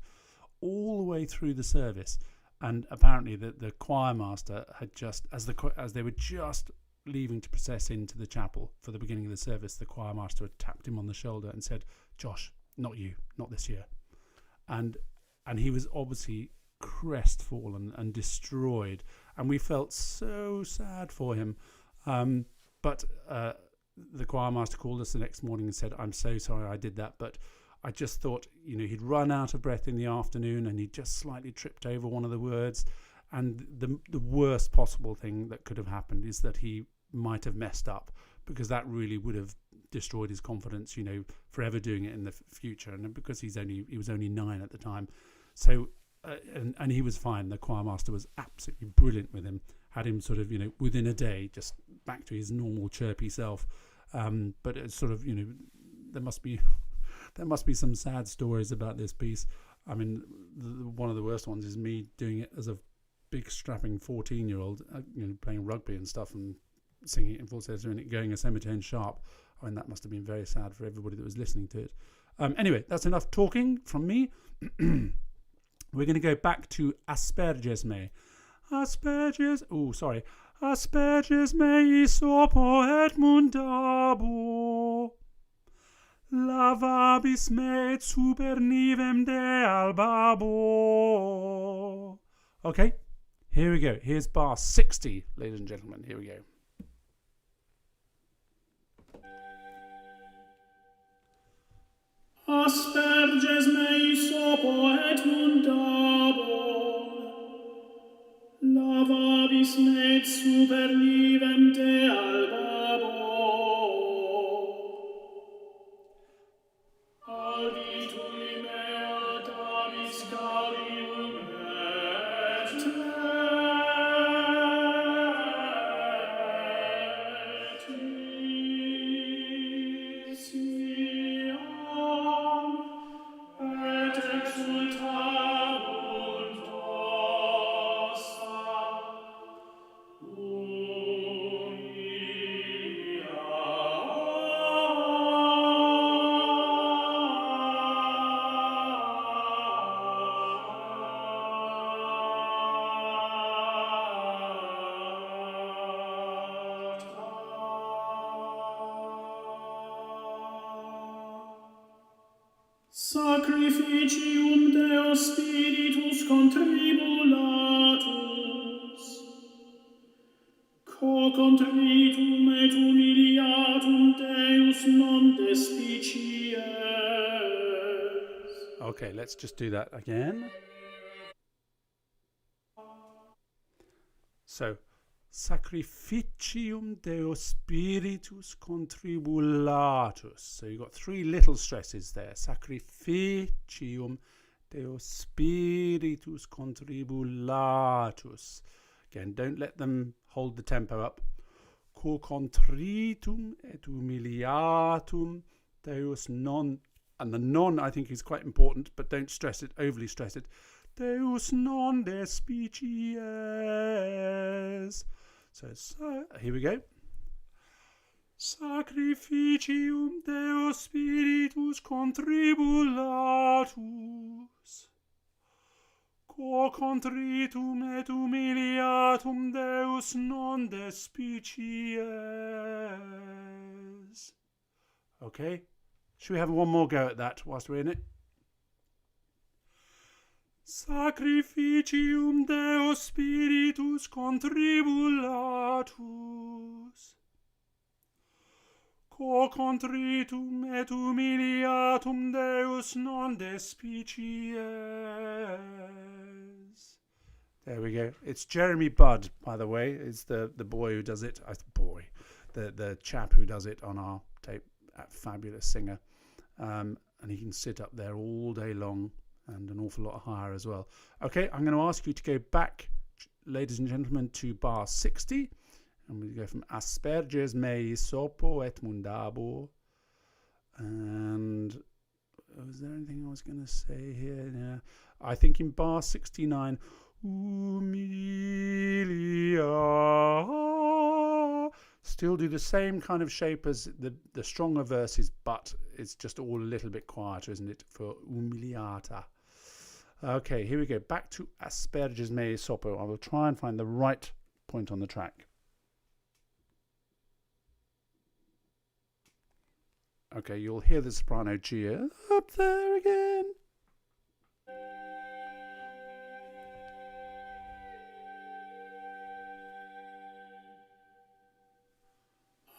all the way through the service. And apparently the choir master had just, as they were just leaving to process into the chapel for the beginning of the service, the choir master had tapped him on the shoulder and said, Josh, not you, not this year. And he was obviously crestfallen and destroyed, and we felt so sad for him. But the choir master called us the next morning and said, I'm so sorry I did that, but I just thought, you know, he'd run out of breath in the afternoon, and he just slightly tripped over one of the words. And the worst possible thing that could have happened is that he might have messed up, because that really would have destroyed his confidence, you know, forever doing it in the future. And because he was only 9 at the time. So, and he was fine. The choir master was absolutely brilliant with him, had him sort of, you know, within a day, just back to his normal chirpy self. But it's sort of, you know, there must be some sad stories about this piece. I mean, one of the worst ones is me doing it as a big strapping 14-year-old, you know, playing rugby and stuff and singing it in falsetto and it going a semitone sharp. I mean, that must have been very sad for everybody that was listening to it. Anyway, that's enough talking from me. We're going to go back to Asperges me. Asperges me sopo et mundabo. Lavabis me et super nivem de albabo. Okay, here we go. Here's bar 60, ladies and gentlemen. Here we go. Asperges mei sopo et mundabo. Lavabis me et super nivem de albabo. Auditui mea Davis Galium et Elysium et exultabunt doxa Sacrificium Deo Spiritus contribulatus, co contritum et humiliatum Deus non despicies. Okay, let's just do that again. So, sacrificium Deo Spiritus contribulatus. So you've got three little stresses there. Sacrificium Deo Spiritus contribulatus. Again, don't let them hold the tempo up. Co contritum et humiliatum Deus non. And the non, I think, is quite important, but don't stress it, overly stress it. Deus non despicies. So here we go. Sacrificium Deo Spiritus contribulatus, quo contritum et humiliatum Deus non despicies. Okay, should we have one more go at that whilst we're in it? Sacrificium Deo Spiritus contribulatus, quo contritum et humiliatum Deus non despicies. There we go. It's Jeremy Budd, by the way. It's the boy who does it. The chap who does it on our tape. Fabulous singer. And he can sit up there all day long, and an awful lot higher as well. Okay, I'm going to ask you to go back, ladies and gentlemen, to bar 60. And we go from asperges mei sopo et mundabo. And was there anything I was going to say here? Yeah. I think in bar 69, humilia. Still do the same kind of shape as the stronger verses, but it's just all a little bit quieter, isn't it, for umiliata. Okay, here we go. Back to asperges mei sopo. I will try and find the right point on the track. Okay, you'll hear the soprano Gia up there again.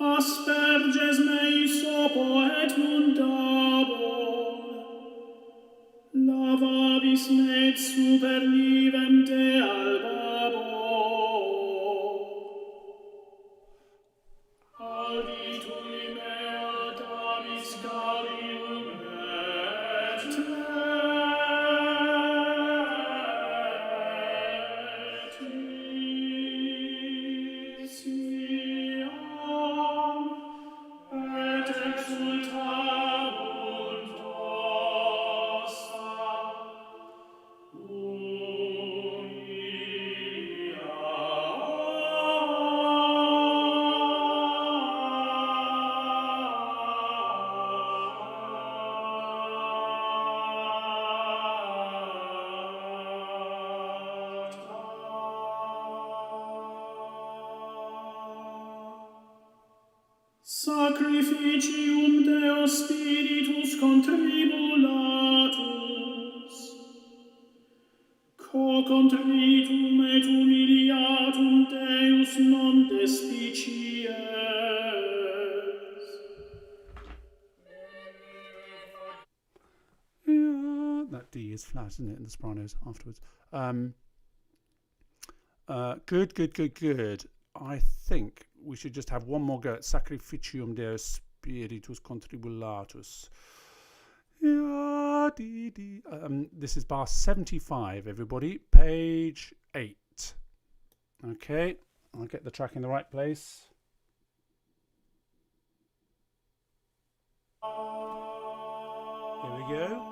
Asperges mei sopo et mundabo, lavabis me super nivem de albabo. Auditui mea damis galium et letiziam et exultabunt osta Sacrificium Deo Spiritus contribulatus, co contritum et humiliatum Deus non despicies. Yeah, that D is flat, isn't it, in the sopranos afterwards. Good. I think we should just have one more go at Sacrificium Deo Spiritus Contribulatus. This is bar 75, everybody. Page 8. Okay, I'll get the track in the right place. Here we go.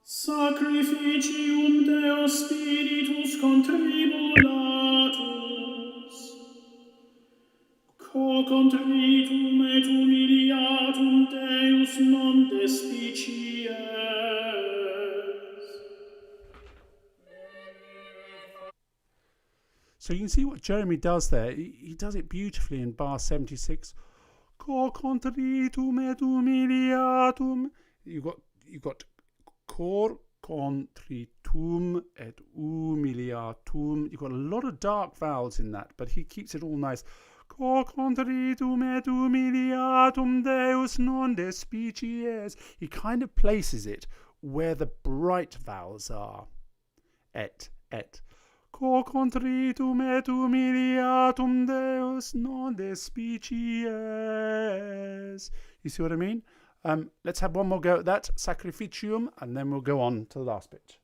Sacrificium Deo Spiritus contribulatus, co contritum et humiliatum Deus non despicies. So you can see what Jeremy does there. He does it beautifully in bar 76. Co contritum et humiliatum. You've got cor contritum et humiliatum. You've got a lot of dark vowels in that, but he keeps it all nice. Cor contritum et humiliatum Deus non despicies. He kind of places it where the bright vowels are. Et. Cor contritum et humiliatum Deus non despicies. You see what I mean? Let's have one more go at that, sacrificium, and then we'll go on to the last bit.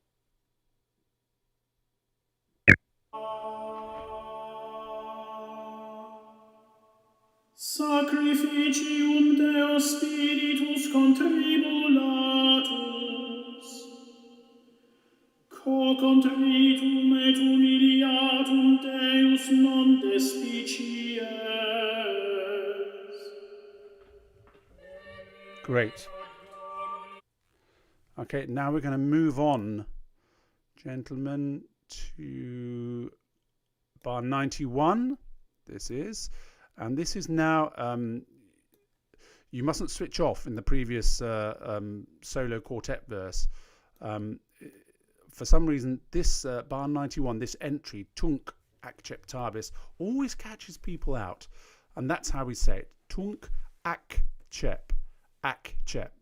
Sacrificium Deo Spiritus contribulatus, co contritum et humiliatum Deus non despicies. Great. Okay, now we're going to move on, gentlemen, to bar 91. This is now, you mustn't switch off in the previous solo quartet verse. For some reason, this bar 91, this entry, tunc acceptabis, always catches people out. And that's how we say it. Tunc accep,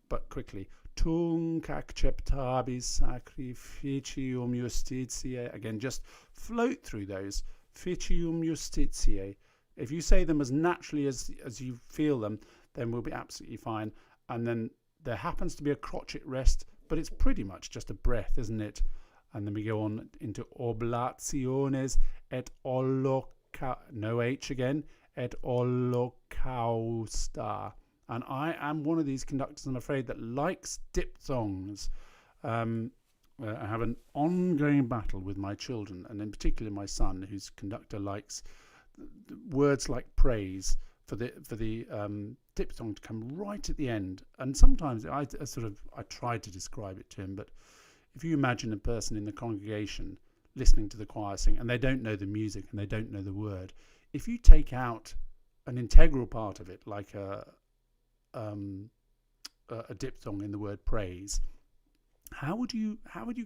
but quickly. Tunc acceptabis sacrificium justitiae. Again, just float through those. Ficium justitiae. If you say them as naturally as you feel them, then we'll be absolutely fine. And then there happens to be a crotchet rest, but it's pretty much just a breath, isn't it? And then we go on into oblationes et no H again, et holocausta. And I am one of these conductors, I'm afraid, that likes diphthongs. I have an ongoing battle with my children, and in particular my son, whose conductor likes words like praise for the diphthong to come right at the end. And sometimes I try to describe it to him, but if you imagine a person in the congregation listening to the choir sing and they don't know the music and they don't know the word, if you take out an integral part of it, like a diphthong in the word praise, how would you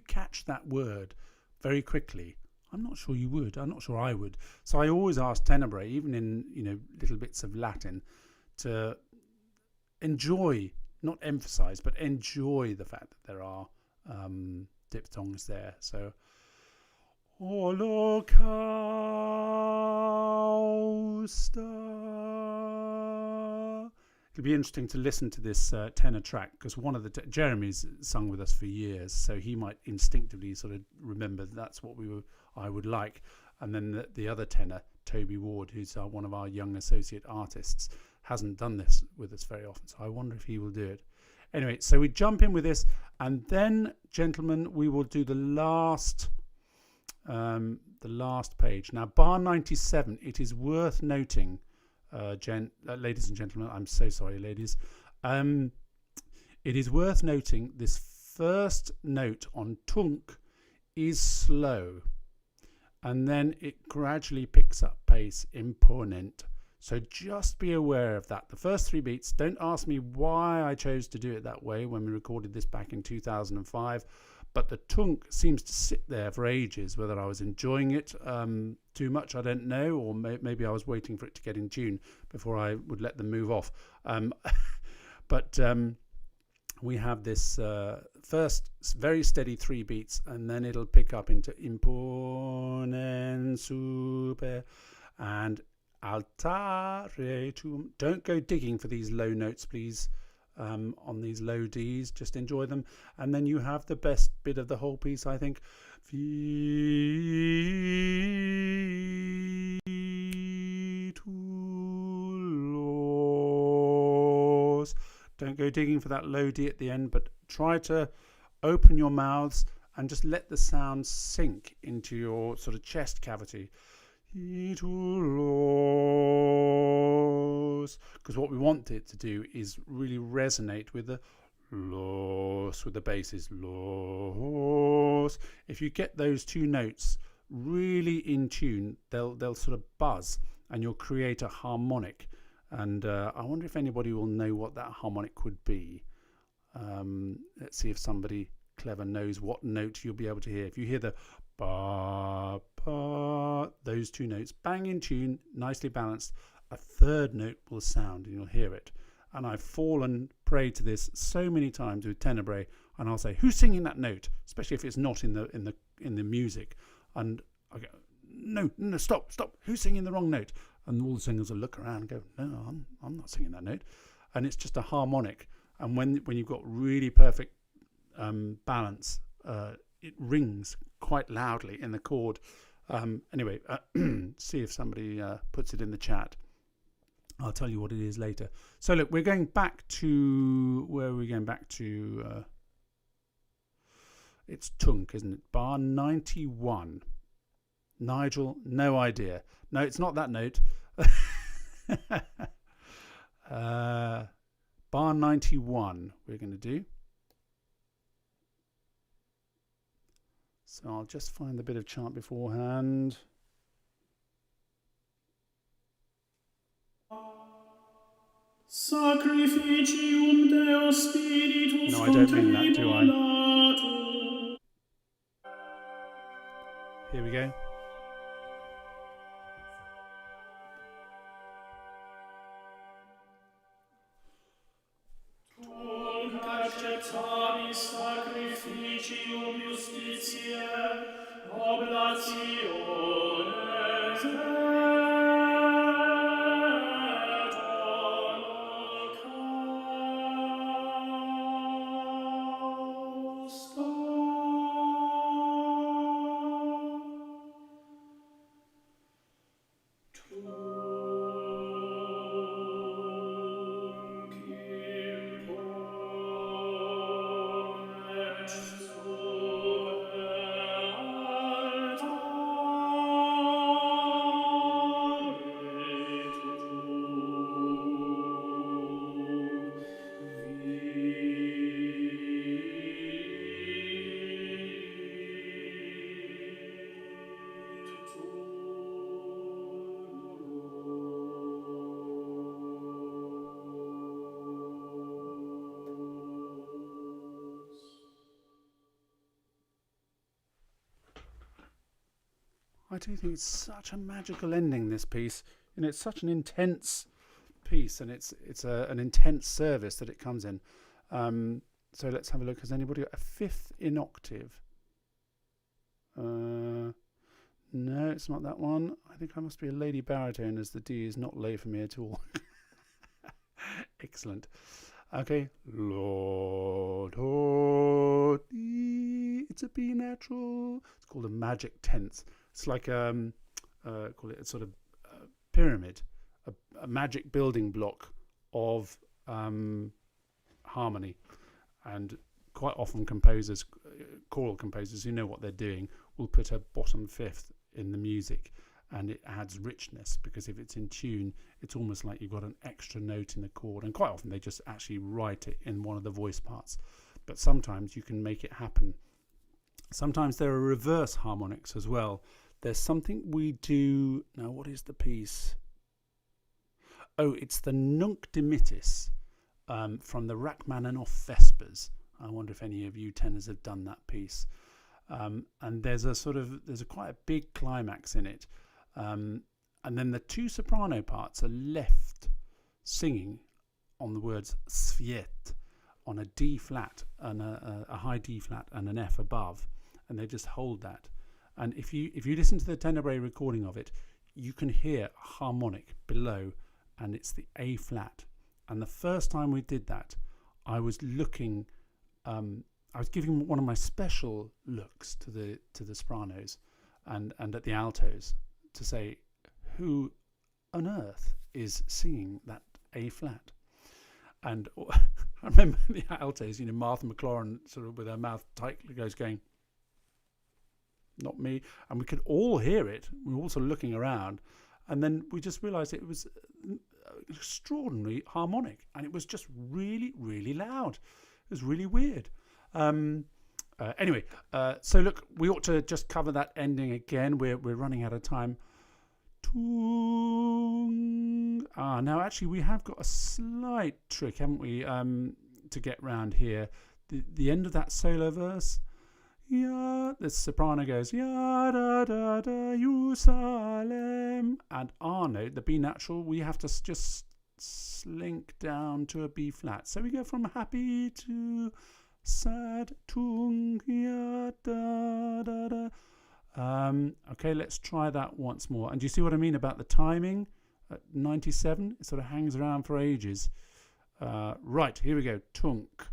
catch that word very quickly? I'm not sure you would. I'm not sure I would. So I always ask tenebrae, even in little bits of Latin, to enjoy, not emphasize, but enjoy the fact that there are diphthongs there. So holocausta. It'll be interesting to listen to this tenor track, because one of the Jeremy's sung with us for years, so he might instinctively sort of remember that's what I would like. And then the other tenor, Toby Ward, who's one of our young associate artists, hasn't done this with us very often, so I wonder if he will do it. Anyway, so we jump in with this, and then, gentlemen, we will do the last page. Now, bar 97. It is worth noting, ladies and gentlemen. I'm so sorry, ladies. It is worth noting this first note on tunc is slow, and then it gradually picks up pace, imponent. So just be aware of that. The first three beats, don't ask me why I chose to do it that way when we recorded this back in 2005, but the tunc seems to sit there for ages. Whether I was enjoying it too much, I don't know, or maybe I was waiting for it to get in tune before I would let them move off. But we have this first very steady three beats, and then it'll pick up into imponens super and altare tuum. Don't go digging for these low notes, please, on these low Ds. Just enjoy them. And then you have the best bit of the whole piece, I think. Fitulos. Don't go digging for that low D at the end, but try to open your mouths and just let the sound sink into your sort of chest cavity. Because what we want it to do is really resonate with the los, with the basses. Los. If you get those two notes really in tune, they'll sort of buzz, and you'll create a harmonic. And I wonder if anybody will know what that harmonic would be. Let's see if somebody clever knows what note you'll be able to hear. If you hear the ba, ba, those two notes bang in tune, nicely balanced, a third note will sound and you'll hear it. And I've fallen prey to this so many times with tenebrae, and I'll say, "Who's singing that note?" Especially if it's not in the music, and I go, "No, stop! Who's singing the wrong note?" And all the singers will look around and go, "No, I'm not singing that note," and it's just a harmonic. And when you've got really perfect balance, it rings quite loudly in the chord. Anyway, see if somebody puts it in the chat. I'll tell you what it is later. So look, we're going back to, where are we going back to? It's Tunk, isn't it? Bar 91. Nigel, no idea. No, it's not that note. Bar 91 we're going to do. So I'll just find the bit of chant beforehand. Sacrificium Deo Spiritus. No, I don't mean that, do I? Here we go. Tunc acceptamis sacrificium justitiae, oblationes et I do think it's such a magical ending, this piece. And it's such an intense piece, and it's an intense service that it comes in. So let's have a look. Has anybody got a fifth in octave? No, it's not that one. I think I must be a lady baritone, as the D is not lay for me at all. Excellent. Okay. Lord, oh, it's a B natural. It's called a magic tenth. It's like call it a sort of pyramid, a magic building block of harmony. And quite often composers, choral composers who know what they're doing, will put a bottom fifth in the music, and it adds richness, because if it's in tune, it's almost like you've got an extra note in the chord. And quite often they just actually write it in one of the voice parts. But sometimes you can make it happen. Sometimes there are reverse harmonics as well. There's something we do now. What is the piece? Oh, it's the Nunc Dimittis from the Rachmaninoff Vespers. I wonder if any of you tenors have done that piece. And there's quite a big climax in it, and then the two soprano parts are left singing on the words sviet on a D flat and a high D flat and an F above, and they just hold that. And if you listen to the tenebrae recording of it, you can hear a harmonic below, and it's the A flat. And the first time we did that, I was looking. I was giving one of my special looks to the sopranos and at the altos to say, who on earth is singing that A flat? And I remember the altos, Martha McLaurin sort of with her mouth tightly going, not me. And we could all hear it. We were also looking around, and then we just realised it was extraordinarily harmonic, and it was just really, really loud. It was really weird. Anyway, so look, we ought to just cover that ending again. We're running out of time. Now actually we have got a slight trick, haven't we? to get round here. The end of that solo verse, yeah, the soprano goes, ya da da da, Jerusalem, and our note, the B natural, we have to just slink down to a B flat. So we go from happy to sad, tung, ya da da da. Okay, let's try that once more. And do you see what I mean about the timing? At 97, it sort of hangs around for ages. Right, here we go. Tunk.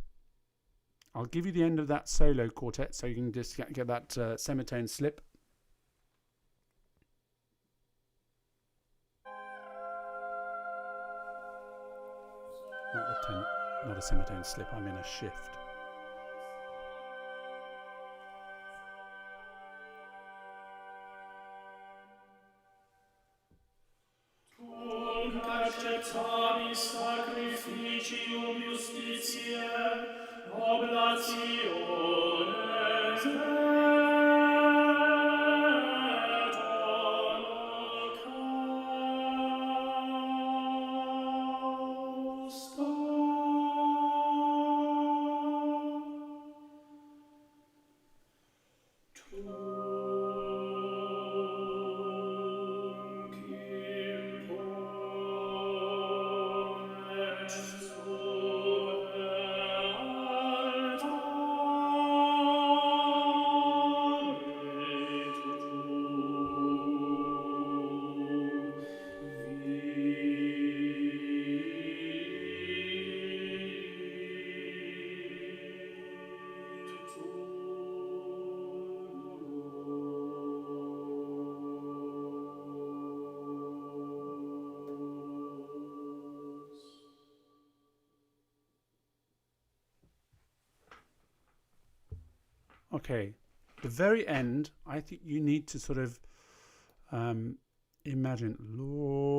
I'll give you the end of that solo quartet so you can just get that semitone slip. Not a semitone slip, I'm in a shift. Sacrificium justitiae, oblationes et holocausta. Okay, the very end, I think you need to sort of imagine Lord.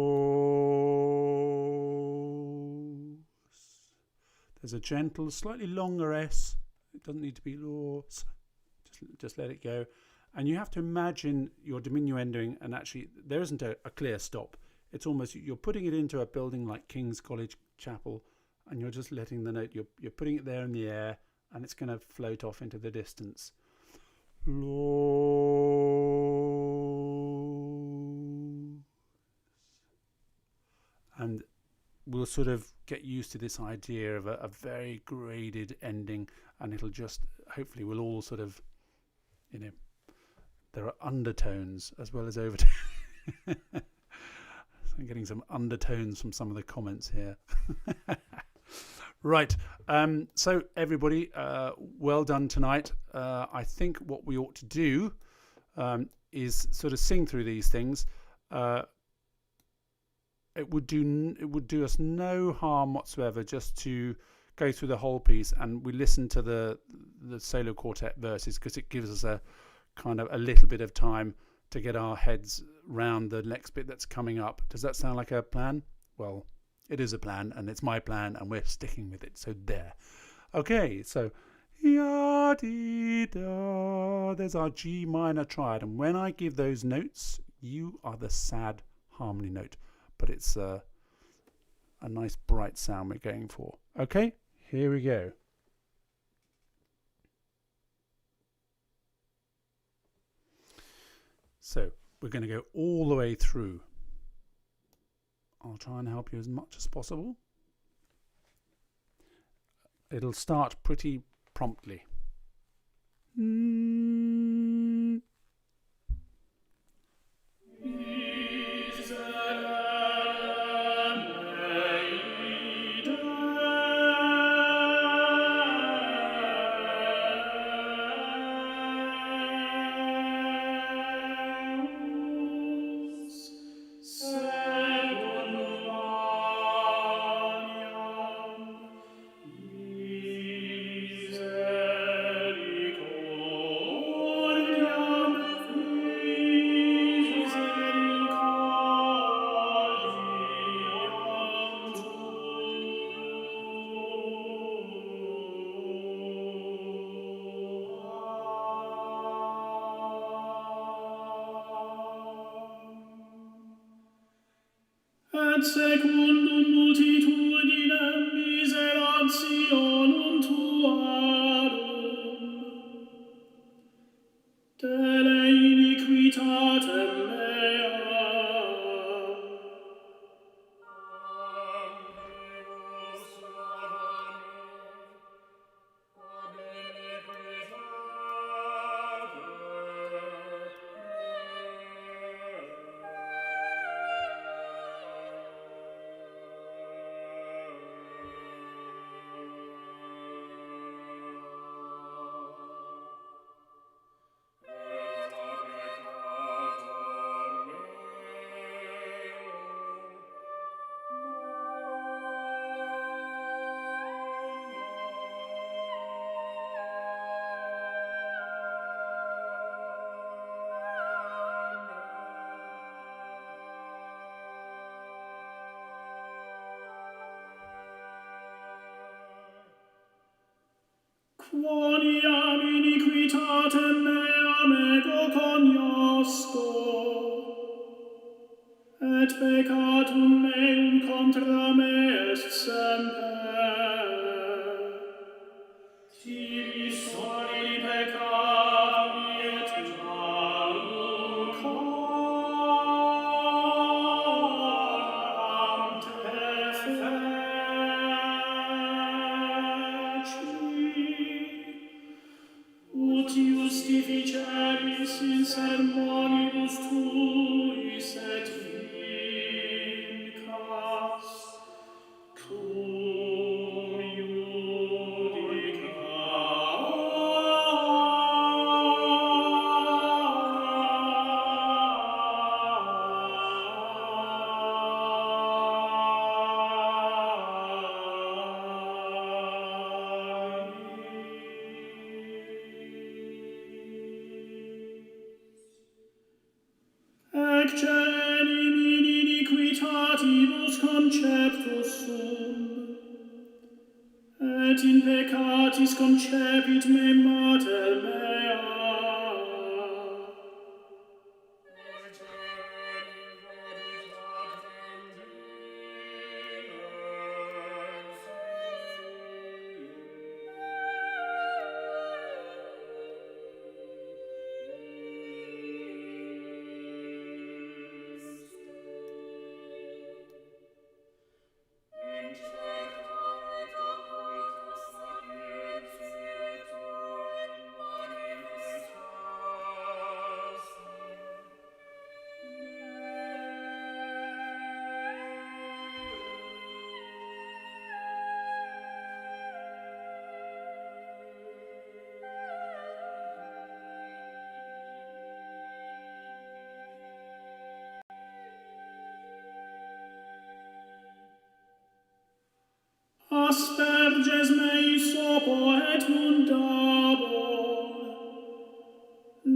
There's a gentle, slightly longer S. It doesn't need to be Lord. Just let it go. And you have to imagine your diminuendoing, and actually there isn't a clear stop. It's almost, you're putting it into a building like King's College Chapel, and you're just letting the note, you're putting it there in the air, and it's going to float off into the distance. Lord. And we'll sort of get used to this idea of a very graded ending, and it'll just, hopefully we'll all sort of, there are undertones as well as overtones. I'm getting some undertones from some of the comments here. Right, so everybody, well done tonight. I think what we ought to do is sort of sing through these things. It would do us no harm whatsoever just to go through the whole piece, and we listen to the solo quartet verses, because it gives us a kind of a little bit of time to get our heads round the next bit that's coming up. Does that sound like a plan? Well, it is a plan, and it's my plan, and we're sticking with it. So there. Okay, so ya dee da. There's our G minor triad, and when I give those notes, you are the sad harmony note, but it's a nice bright sound we're going for. Okay, here we go. So we're going to go all the way through. I'll try and help you as much as possible. It'll start pretty promptly. Et secundum multitudinem miserabilum expiationum tuarum, dele iniquitatem meam. Quoniam iniquitatem meam ego cognosco, et peccatum meum contra me est semper. Tibi soli peccati et malum coram te feci. Ut justificeris in sermonibus tuis et vincas, cum ecce enim in iniquitatibus conceptus sum, et in peccatis concepit me mater mea. Asperges mei sopo et mundabor,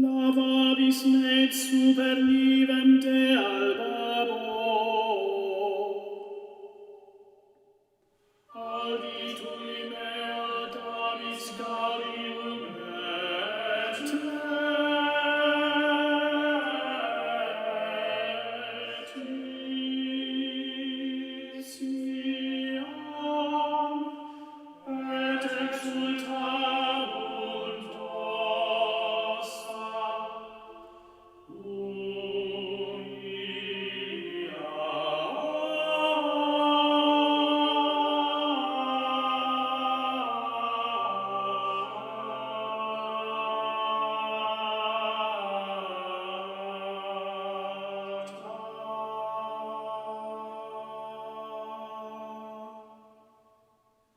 lavabis me super nivem de albabor. Auditui mea dabis galium et letitiam, et exultabunt ossa,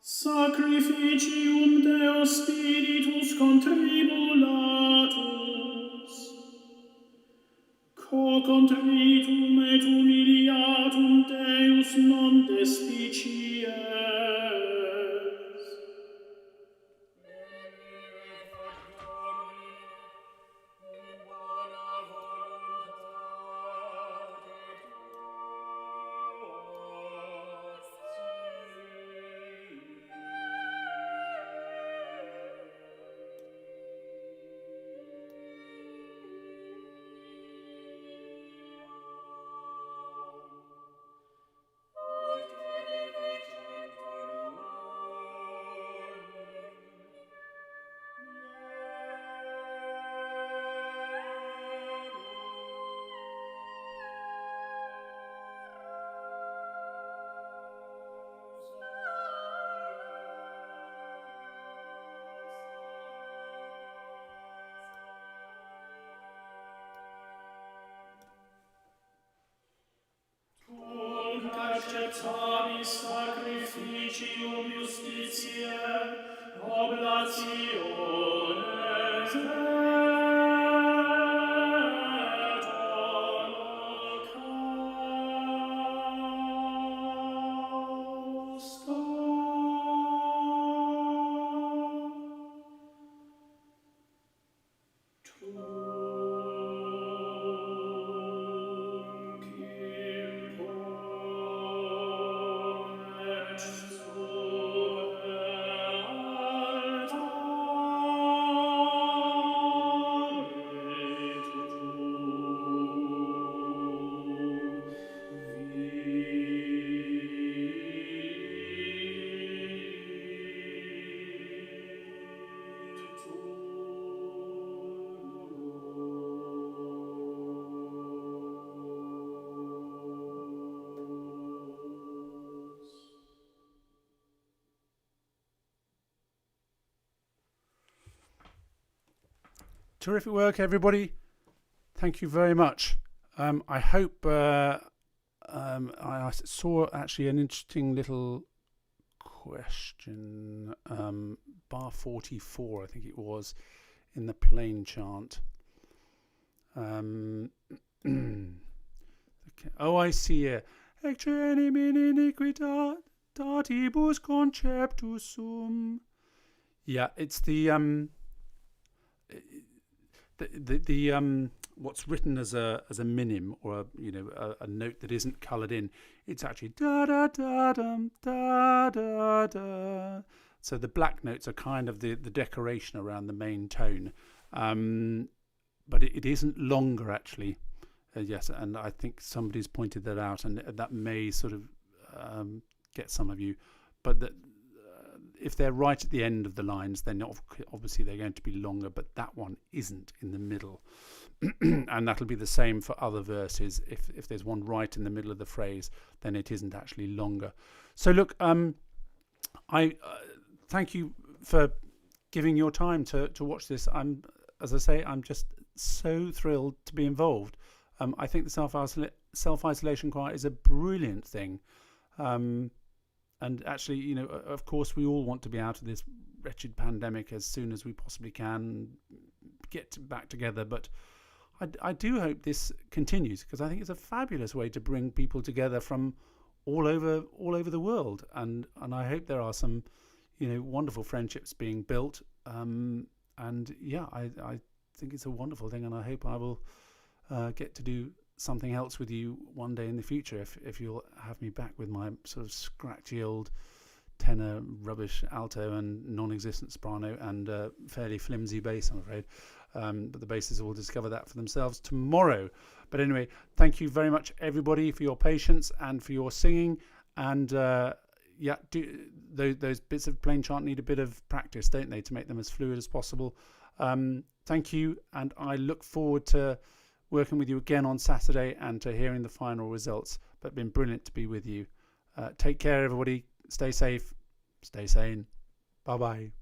sacrificium Deo Spiritus contribulatus, co contritum et humiliatum Deus non despicies. acceptabis sacrificium justitiae, oblationes et Terrific work, everybody. Thank you very much. I hope I saw actually an interesting little question, bar 44, I think it was, in the plain chant. Okay. Oh, I see here. Ecce enim in iniquitatibus conceptus sum. Yeah, it's the what's written as a minim, or a note that isn't coloured in. It's actually da da da dum da da da. So the black notes are kind of the decoration around the main tone, but it isn't longer actually. Yes, and I think somebody's pointed that out, and that may sort of get some of you, but that. If they're right at the end of the lines, then obviously they're going to be longer, but that one isn't in the middle. And that'll be the same for other verses. If there's one right in the middle of the phrase, then it isn't actually longer. So look, I thank you for giving your time to watch this. As I say, I'm just so thrilled to be involved. I think the self-isolation choir is a brilliant thing. And actually, of course, we all want to be out of this wretched pandemic as soon as we possibly can, get back together. But I do hope this continues, because I think it's a fabulous way to bring people together from all over the world. And I hope there are some, wonderful friendships being built. And yeah, I think it's a wonderful thing, and I hope I will get to do something else with you one day in the future, if you'll have me back with my sort of scratchy old tenor rubbish alto and non-existent soprano and fairly flimsy bass, I'm afraid, but the bassists will discover that for themselves tomorrow. But anyway, thank you very much, everybody, for your patience and for your singing. And those bits of plain chant need a bit of practice, don't they, to make them as fluid as possible. Thank you, and I look forward to working with you again on Saturday and to hearing the final results. But been brilliant to be with you. Take care, everybody. Stay safe. Stay sane. Bye-bye.